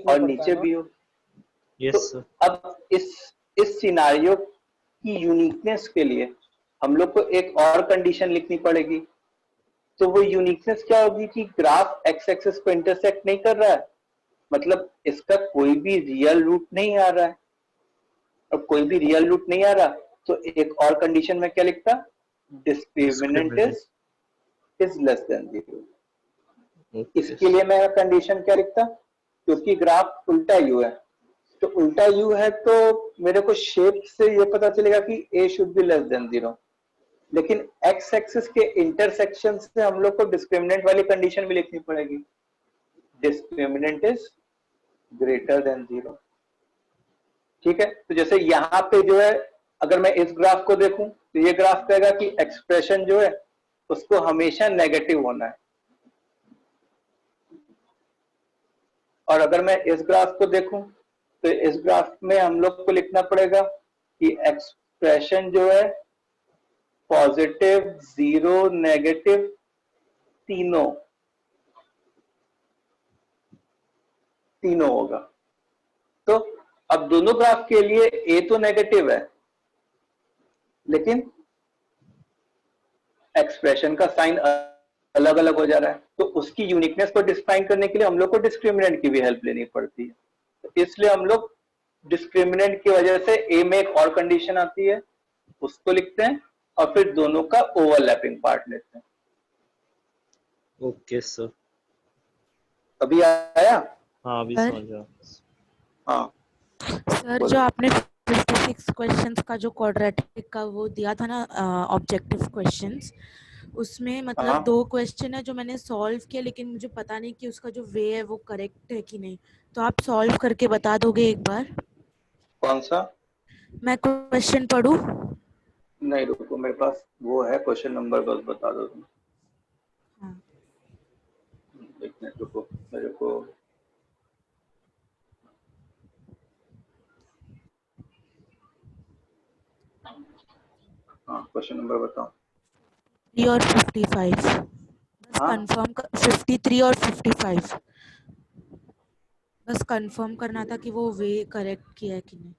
और नीचे भी हो। Yes sir. अब इस सिनारियो की यूनिकनेस के लिए हम लोग को एक और कंडीशन लिखनी पड़ेगी। तो वो यूनिकनेस क्या होगी कि ग्राफ एक्स एक्सिस को इंटरसेक्ट नहीं कर रहा है, मतलब इसका कोई भी रियल रूट नहीं आ रहा है। अब कोई भी रियल रूट नहीं आ रहा, तो एक और कंडीशन में क्या लिखता, डिस्क्रिमिनेंट इज लेस देन 0। इसके लिए मैं कंडीशन क्या लिखता, क्योंकि ग्राफ उल्टा यू है, तो उल्टा यू है तो मेरे को शेप से ये पता चलेगा कि a should be less than 0, लेकिन x एक्सिस के इंटरसेक्शन से हम लोग को डिस्क्रिमिनेंट वाली कंडीशन भी लिखनी पड़ेगी, डिस्क्रिमिनेंट इज ग्रेटर देन 0। ठीक है, तो जैसे यहाँ पे जो है, अगर मैं इस ग्राफ को देखूं तो ये ग्राफ कहेगा कि एक्सप्रेशन जो है उसको हमेशा नेगेटिव होना है, और अगर मैं इस ग्राफ को देखूं तो इस ग्राफ में हम लोग को लिखना पड़ेगा कि एक्सप्रेशन जो है पॉजिटिव, 0, नेगेटिव, तीनों होगा। तो अब दोनों ग्राफ के लिए a तो नेगेटिव है, लेकिन एक्सप्रेशन का साइन अलग अलग हो जा रहा है, तो उसकी यूनिकनेस को डिफाइन करने के लिए हम लोग को डिस्क्रिमिनेंट की भी हेल्प लेनी पड़ती है। तो इसलिए हम लोग डिस्क्रिमिनेंट की वजह से a में एक और कंडीशन आती है, उसको लिखते हैं और फिर दोनों का ओवरलैपिंग पार्ट लेते हैं। Okay sir. अभी आया? हाँ, अभी समझ गया। हाँ सर, जो आपने 56 क्वेश्चंस का जो क्वाड्रेटिक का वो दिया था ना, ऑब्जेक्टिव क्वेश्चंस, उसमें मतलब हाँ। 2 क्वेश्चन है जो मैंने सॉल्व किया, लेकिन मुझे पता नहीं कि उसका जो वे है वो करेक्ट है कि नहीं, तो आप सॉल्व करके बता दोगे एक बार? कौन सा? मैं क्वेश्चन पढ़ूं? नहीं, रुको, मेरे पास वो है क्वेश्चन नंबर, बस बता दो तुम। मिनट रुको मेरे को। हाँ क्वेश्चन नंबर बताओ। 3 और 55 बस हाँ कंफर्म 53 और 55 बस कंफर्म करना था कि वो वे करेक्ट किया है कि नहीं।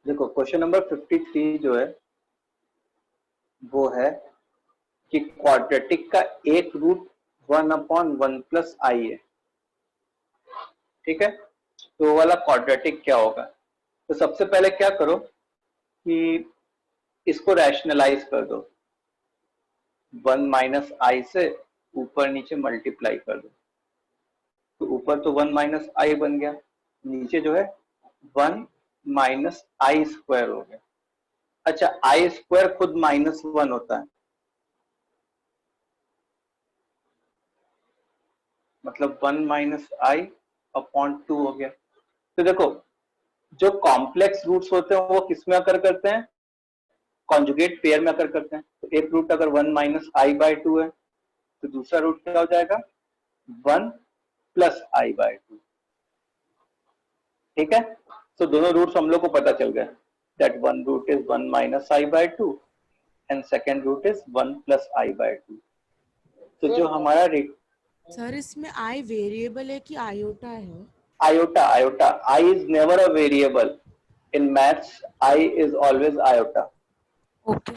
देखो क्वेश्चन नंबर 53 जो है वो है कि क्वाड्रेटिक का एक रूट 1/1 प्लस आई है। ठीक है, तो वो वाला क्वाड्रेटिक क्या होगा? तो सबसे पहले क्या करो कि इसको रैशनलाइज कर दो, 1 माइनस आई से ऊपर नीचे मल्टीप्लाई कर दो। तो ऊपर तो 1 माइनस आई बन गया, नीचे जो है 1 माइनस आई स्क्वायर हो गया। अच्छा, आई स्क्वायर खुद -1 होता है, मतलब 1 माइनस आई अपॉन 2 हो गया। तो देखो जो कॉम्प्लेक्स रूट्स होते हैं वो किस में आकर करते हैं? कॉन्जुगेट पेयर में आकर करते हैं। तो एक रूट अगर 1 माइनस आई बाय 2 है तो दूसरा रूट क्या हो जाएगा? 1 प्लस आई बाय 2। ठीक है, तो दोनों रूट्स हम लोग को पता चल गए, that one root is 1 minus i by 2 and second root is 1 plus i by 2। तो जो हमारा सर इसमें आई वेरिएबल है कि आयोटा है? iota, iota, I is never a variable. In maths, I is always iota. Okay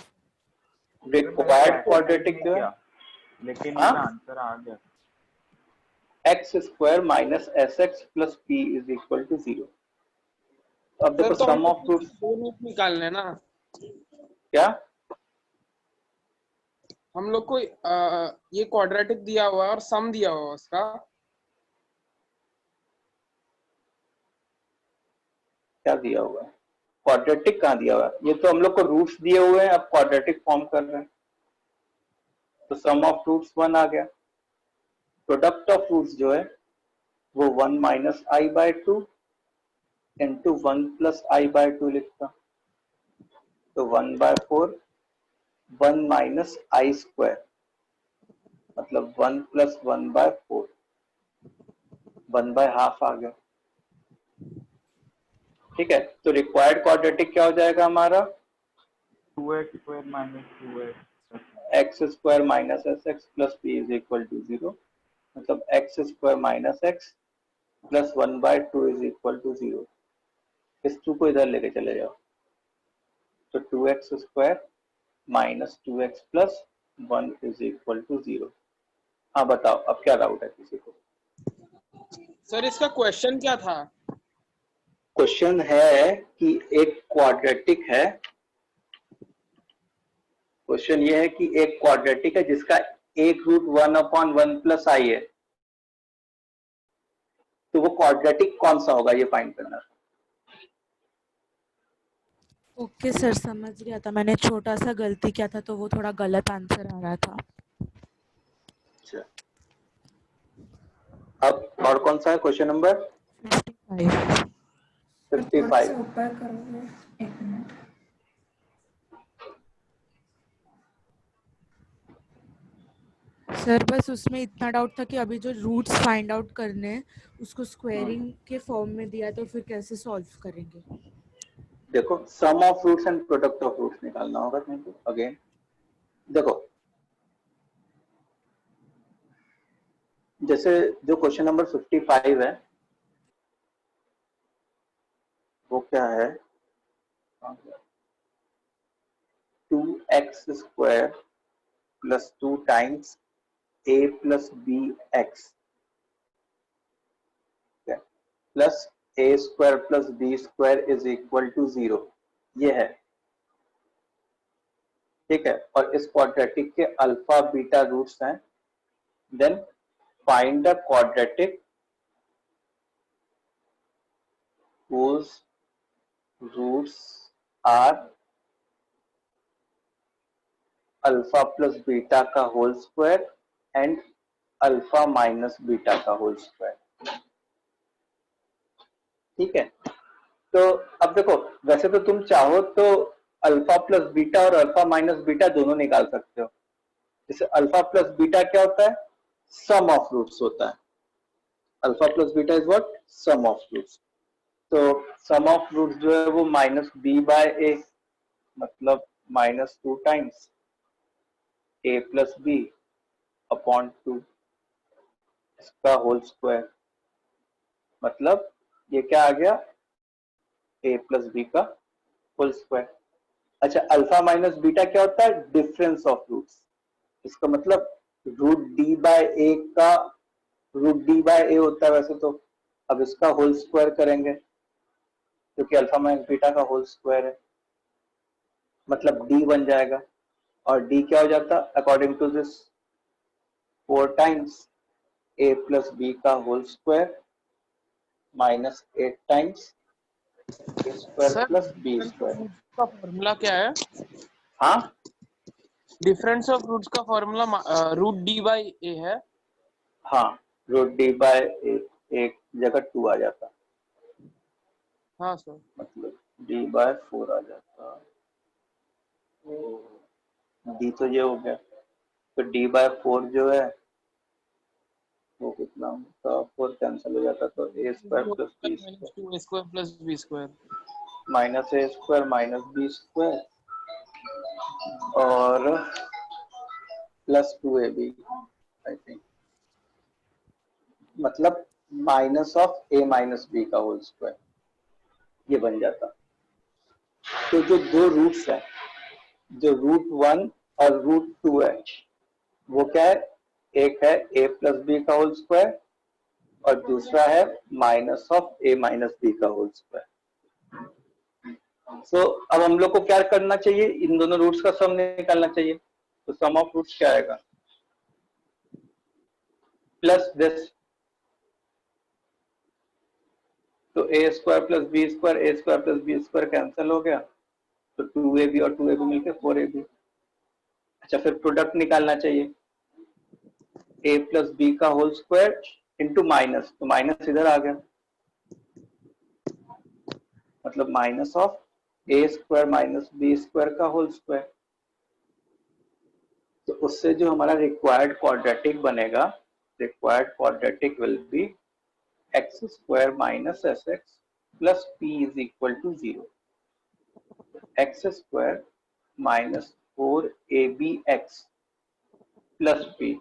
Required quadratic जो है, लेकिन हाँ? मेरा आंसर आ गया। x square minus sx plus p is equal to 0. अब देखो तो sum of fruits दो रूट निकालने हैं ना, क्या? हम लोग को ये क्वाड्रेटिक दिया हुआ है और सम दिया हुआ है उसका। क्या दिया हुआ है? क्वाड्रेटिक कहाँ दिया हुआ है? ये तो हम लोग को रूट्स दिए हुए हैं, अब क्वाड्रेटिक फॉर्म कर रहे हैं। तो सम ऑफ रूट्स 1 आ गया। प्रोडक्ट ऑफ रूट्स जो है वो 1 minus i by 2 into 1 plus i by 2 लिखता। तो 1/4 1 माइनस आई स्क्वायर, मतलब 1 प्लस 1/4, 1/2 आ गया। ठीक है, तो रिक्वायर्ड क्वाड्रेटिक क्या हो जाएगा हमारा? 2x square minus 2x x square minus s x plus p is equal to 0, मतलब x square minus x plus 1/2 is equal to 0। इस 2 को इधर लेके चले जाओ, तो 2x square minus 2x plus 1 is equal to 0। हाँ बताओ, अब क्या डाउट है किसी को? सर इसका क्वेश्चन क्या था? क्वेश्चन है कि एक क्वाड्रेटिक है, क्वेश्चन ये है कि एक क्वाड्रेटिक है जिसका एक रूट 1/1 प्लस आई है, तो वो क्वाड्रेटिक कौन सा होगा ये फाइंड करना। ओके सर समझ गया था, मैंने छोटा सा गलती किया था तो वो थोड़ा गलत आंसर आ रहा था। अच्छा, अब और कौन सा है क्वेश्चन नंबर 55? ऊपर करोगे, एक मिनट। सर बस उसमें इतना डाउट था कि अभी जो रूट्स फाइंड आउट करने हैं उसको स्क्वायरिंग के फॉर्म में दिया तो फिर कैसे सॉल्व करेंगे? देखो sum of roots and product of roots निकालना होगा तुमको। अगेन देखो, जैसे जो क्वेश्चन नंबर 55 है वो क्या है? 2x square plus 2 times a plus B X plus a square plus B square is equal to 0, ये है। ठीक है, और इस क्वाड्रेटिक के अल्फा बीटा रूट्स हैं। Then find a quadratic whose roots are alpha plus beta का whole square and alpha minus beta का होल स्क्वायर। ठीक है, तो अब देखो, वैसे तो तुम चाहो तो अल्फा प्लस बीटा और अल्फा माइनस बीटा दोनों निकाल सकते हो। जैसे अल्फा प्लस बीटा क्या होता है? सम ऑफ रूट्स होता है। Alpha plus beta is what? Sum of roots. तो सम ऑफ रूट्स जो है वो माइनस बी बाय ए, मतलब -2 times a plus b upon 2 इसका होल स्क्वायर, मतलब ये क्या आ गया? ए प्लस बी का होल स्क्वायर। अच्छा, अल्फा माइनस बीटा क्या होता है? Difference of roots. इसका मतलब रूट डी बाय ए का रूट डी बाय ए होता है वैसे तो, अब इसका होल स्क्वायर करेंगे क्योंकि अल्फा माइनस बीटा का होल स्क्वायर है, मतलब डी बन जाएगा। और डी क्या हो जाता according to this? 4 times a plus b का whole square minus 8 times a square plus B square. का फॉर्मूला क्या है? हाँ, डिफरेंस ऑफ रूट्स का formula root D by a है। हाँ, रूट डी बाय ए, एक जगह 2 आ जाता, हाँ सर, मतलब डी बाय 4 आ जाता। डी तो ये हो गया, तो डी बाय 4 जो है वो कितना होता? 4 कैंसिल हो जाता, तो A square plus B square A square plus B square minus A square minus B square और प्लस 2ab आई थिंक, मतलब minus of A minus B का होल स्क्वायर ये बन जाता। तो जो दो रूट्स है, जो रूट 1 और रूट 2 है, वो क्या है? एक है ए प्लस बी का होल स्क्वायर और दूसरा है minus of A minus B का होल स्क्वायर। सो अब हम लोग को क्या करना चाहिए? इन दोनों रूट्स का सम निकालना चाहिए। तो सम ऑफ रूट्स क्या आएगा? प्लस दिस, तो A square plus B square, A square plus B square cancel हो गया, तो 2ab और 2ab मिलकर 4ab। अच्छा, फिर प्रोडक्ट निकालना चाहिए, ए प्लस बी का होल स्क्वायर इंटू माइनस, तो माइनस इधर आ गया, मतलब minus of a square minus B square का होल स्क्वायर। तो उससे जो हमारा रिक्वायर्ड क्वाड्रेटिक बनेगा, required quadratic will be x square minus s x plus p is equal to 0। X square minus 4ab plus p,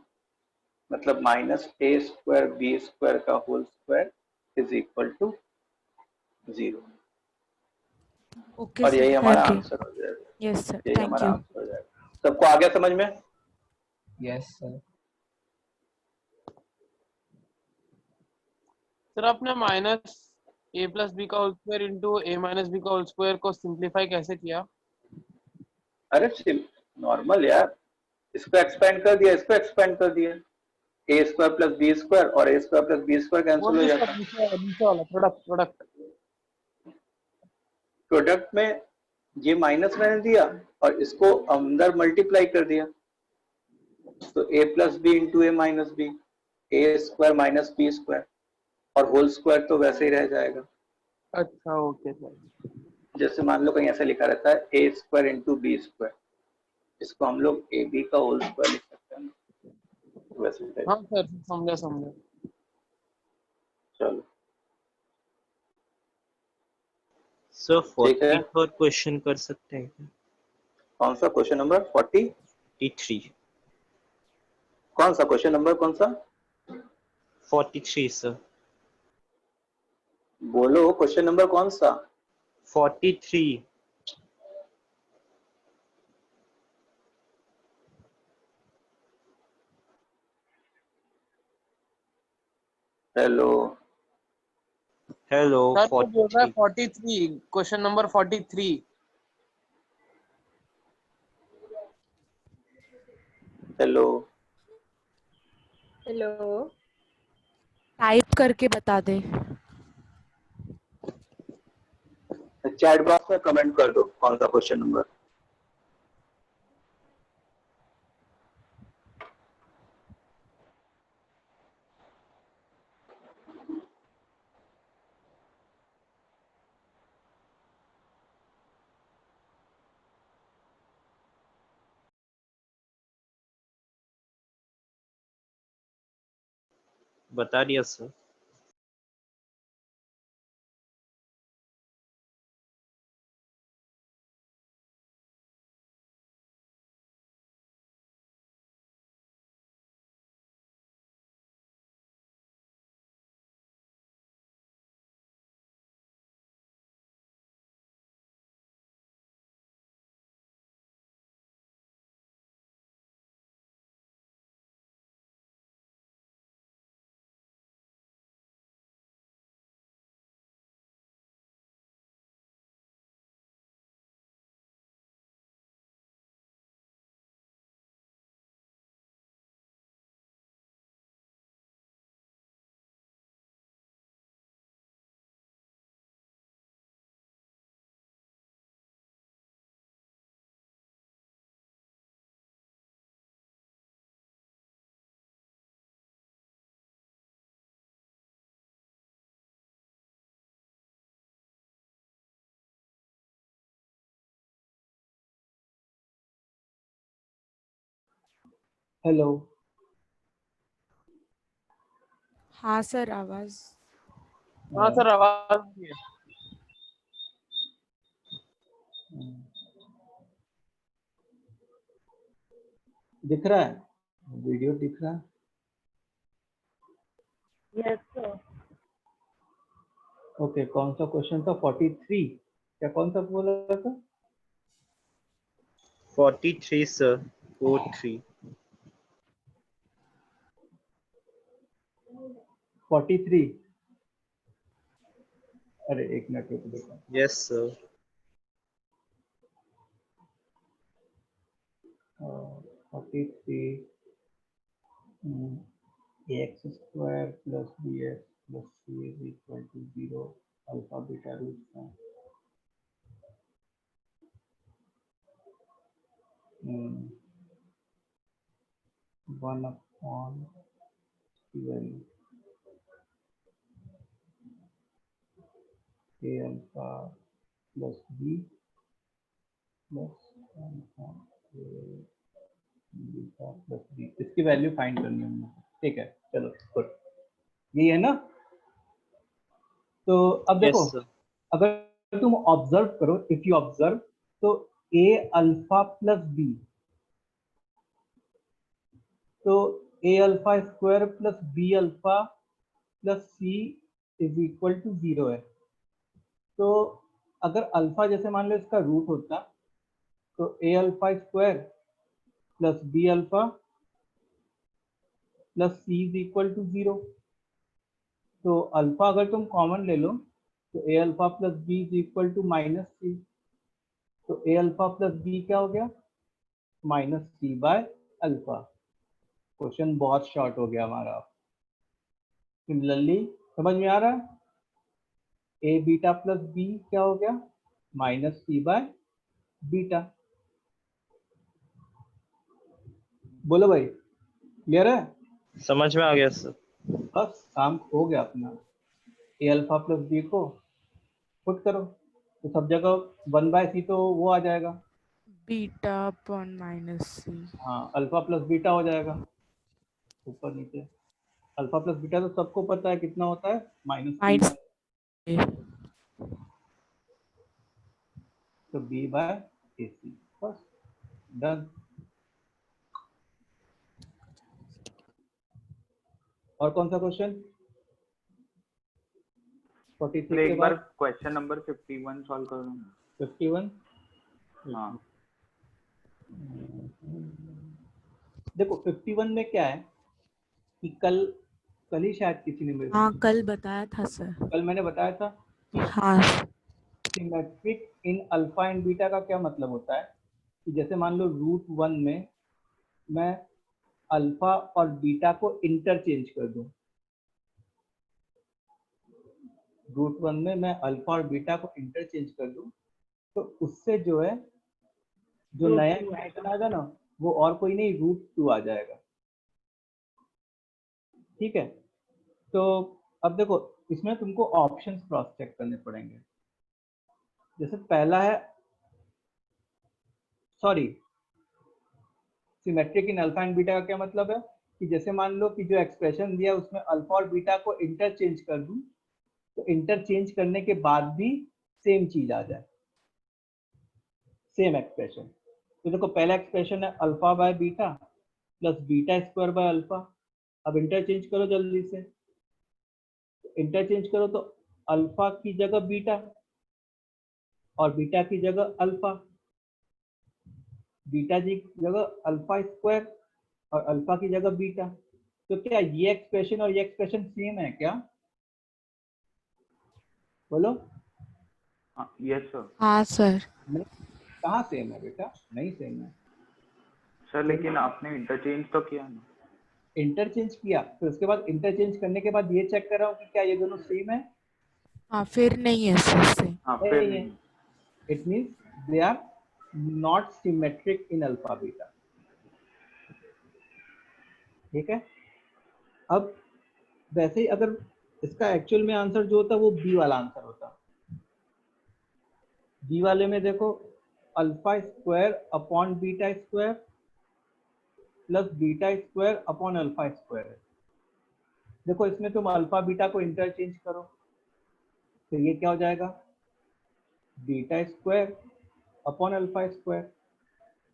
मतलब minus ए square b square का whole square is equal to 0। Okay और यही sir, हमारा thank you. Answer हो जाएगा। Yes sir, यही thank हमारा you. Answer हो जाएगा। सबको आ गया समझ में? Yes sir. सर आपने माइनस ए प्लस बी का होल स्क्वायर इंटू ए माइनस बी का होल स्क्वायर को सिंप्लीफाई कैसे किया? अरे नॉर्मल यार, इसको एक्सपेंड कर दिया, इसको एक्सपेंड कर दिया, A square plus B square और A square plus B square cancel हो जाता। नीचे वाला प्रोडक्ट प्रोडक्ट में ये माइनस मैंने दिया और इसको अंदर मल्टीप्लाई कर दिया, तो ए प्लस बी इंटू ए माइनस बी, ए स्क्वायर माइनस बी स्क्वायर, और होल स्क्वायर तो वैसे ही रह जाएगा। अच्छा, ओके सर। जैसे मान लो कहीं ऐसा लिखा रहता है ए स्क्वायर इंटू बी स्क्वायर, इसको हम लोग ए बी का होल स्क्वायर लिख सकते हैं, वैसे ही। हाँ सर, समझा। चलो सर ठीक है। 44 क्वेश्चन कर सकते हैं क्या? कौन सा क्वेश्चन नंबर 40? 43 कौन सा क्वेश्चन नंबर कौन सा? 43 सर। बोलो क्वेश्चन नंबर कौन सा? 43। हेलो हेलो, सर वो बोल रहा है 43। 43, question number 43। Hello hello. Type करके बता दे। चैट बॉक्स में कमेंट कर दो कौन सा क्वेश्चन नंबर। बता दिया सर। हेलो। हाँ सर, आवाज। हाँ सर, आवाज आ रही है। दिख रहा है? वीडियो दिख रहा है? Yes sir. ओके, कौन सा क्वेश्चन था? 43? क्या कौन सा बोला था? 43 सर, 43। 43? अरे एक मिनट रुक देखो। Yes sir. 43 ax square plus bx plus c is equal to 0 alpha beta root का 1 upon 12 a alpha plus b plus 1 upon a beta plus b। इसकी वैल्यू फाइंड करनी है हमने। ठीक है, चलो गुड, यही है ना? तो अब देखो, यस सर। अगर तुम ऑब्जर्व करो, इफ यू ऑब्जर्व, तो a अल्फा प्लस b, तो a alpha square plus b alpha plus c is equal to 0 है। तो अगर अल्फा जैसे मान लो इसका रूट होता, तो a alpha square plus b alpha plus c is equal to 0। तो अल्फा अगर तुम कॉमन ले लो, तो a alpha plus b is equal to minus c। तो a अल्फा प्लस b क्या हो गया? Minus c by alpha. Question बहुत शॉर्ट हो गया हमारा। सिमिलरली समझ में आ रहा है? a बीटा प्लस b क्या हो गया? Minus c by beta. बोलो भाई, क्लियर है? समझ में आ गया सर। बस काम हो गया अपना। a अल्फा प्लस b को पुट करो, तो सब जगह 1/c तो वो आ जाएगा, बीटा अपॉन माइनस सी। हाँ, अल्फा प्लस बीटा हो जाएगा ऊपर नीचे। अल्फा प्लस बीटा तो सबको पता है कितना होता है, माइनस माइनस। तो b बाय ए सी, बस डन। और कौन सा क्वेश्चन? 43 के एक बार बाद क्वेश्चन नंबर 51 सॉल्व कर दो। 51? हाँ देखो 51 में क्या है कि कल ही शायद किसी ने मेरे हाँ, को, कल बताया था सर। कल मैंने बताया था कि हाँ। Symmetric in alpha and beta का क्या मतलब होता है कि जैसे मान लो रूट 1 में मैं अल्फा और बीटा को इंटरचेंज कर दूं, रूट वन में मैं अल्फा और बीटा को इंटरचेंज कर दूं तो उससे जो है जो Root नया two इक्वेशन आएगा। आएगा ना वो और कोई नहीं रूट टू आ जाएगा। ठीक है, तो अब देखो इसमें तुमको ऑप्शंस क्रॉस चेक करने पड़ेंगे। जैसे पहला है sorry symmetric in alpha and beta का क्या मतलब है कि जैसे मान लो कि जो एक्सप्रेशन दिया उसमें अल्फा और बीटा को इंटरचेंज कर दूं तो इंटरचेंज करने के बाद भी सेम चीज आ जाए, सेम एक्सप्रेशन। तो देखो पहला एक्सप्रेशन है alpha by beta plus beta square by alpha. अब इंटरचेंज करो जल्दी से, इंटरचेंज करो तो अल्फा की जगह बीटा और बीटा की जगह अल्फा, बीटा की जगह अल्फा स्क्वायर और अल्फा की जगह बीटा। तो क्या ये एक्सप्रेशन और ये एक्सप्रेशन सेम है क्या? बोलो। Yes sir. हाँ सर। कहाँ सेम है बेटा? नहीं सेम है सर लेकिन आपने इंटरचेंज तो किया ना। इंटरचेंज किया फिर उसके बाद इंटरचेंज करने के बाद ये चेक कर रहा हूँ कि क्या ये दोनों सेम है। हाँ फिर नहीं है सर से। हाँ फिर नहीं। It means they are not symmetric in alpha beta. ठीक है, अब वैसे ही अगर इसका एक्चुअल में आंसर जो होता वो बी वाला आंसर होता। बी वाले में देखो alpha square upon beta square plus beta square upon alpha square है। देखो इसमें तुम अल्फा बीटा को इंटरचेंज करो तो ये क्या हो जाएगा beta square upon alpha square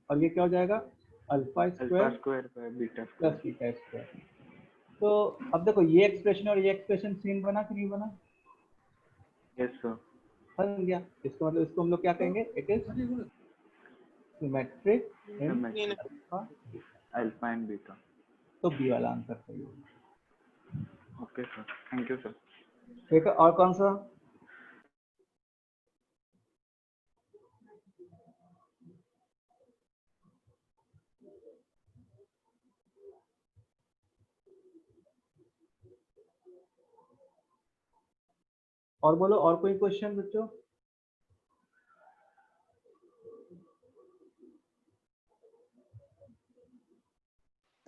और ये क्या हो जाएगा alpha square beta plus beta square. तो अब देखो ये एक्सप्रेशन और ये एक्सप्रेशन सेम बना कि नहीं बना? Yes sir. बन गया। इसका मतलब इसको हम लोग क्या कहेंगे? It is symmetric in alpha and beta. तो बी वाला आंसर सही होगा। Okay sir, thank you sir. ठीक है, और कौन सा? और बोलो, और कोई क्वेश्चन बच्चों?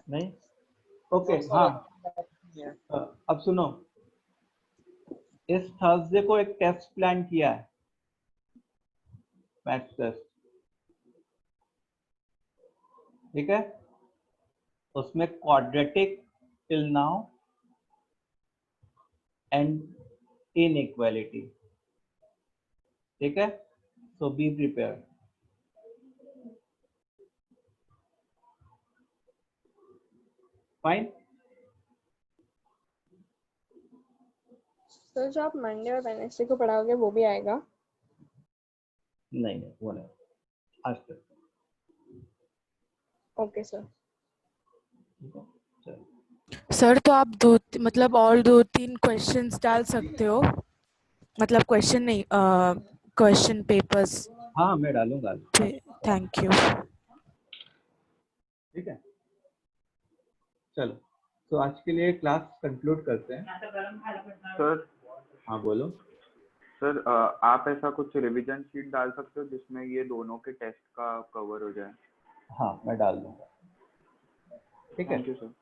नहीं? ओके हाँ, अब सुनो, इस थर्सडे को एक टेस्ट प्लान किया है, मैथ्स टेस्ट। ठीक है, उसमें quadratic till now and inequality. ठीक है, सो बी प्रिपेयर्ड। फाइन। सर जो आप मंडे और वेडनेसडे को पढ़ाओगे वो भी आएगा? नहीं वो नहीं, आज तक। Okay sir. सर तो आप मतलब और 2-3 क्वेश्चंस डाल सकते हो, मतलब क्वेश्चन नहीं, क्वेश्चन पेपर्स। हाँ मैं डालूंगा। Thank you. ठीक है, चलो तो आज के लिए क्लास कंक्लूड करते हैं। सर। हाँ बोलो। सर आप ऐसा कुछ रिवीजन शीट डाल सकते हो जिसमें ये दोनों के टेस्ट का कवर हो जाए? हाँ मैं डाल दूंगा। ठीक है, थैंक यू सर।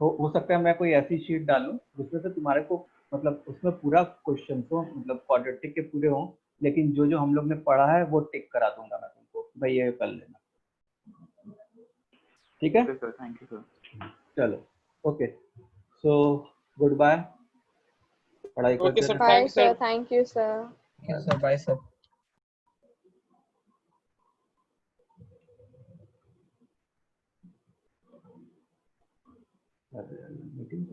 हो सकता है मैं कोई ऐसी शीट डालूं जिसमें से तुम्हारे को मतलब उसमें पूरा क्वेश्चन हो, मतलब क्वाड्रेटिक के पूरे हों, लेकिन जो जो हम लोग ने पढ़ा है वो टिक करा दूंगा मैं तुमको, भाई ये कर लेना। ठीक है सर, थैंक यू सर। चलो ओके, सो गुड बाय। पढ़ाई करते sir, bye sir, thank you sir. Sir bye sir. Meeting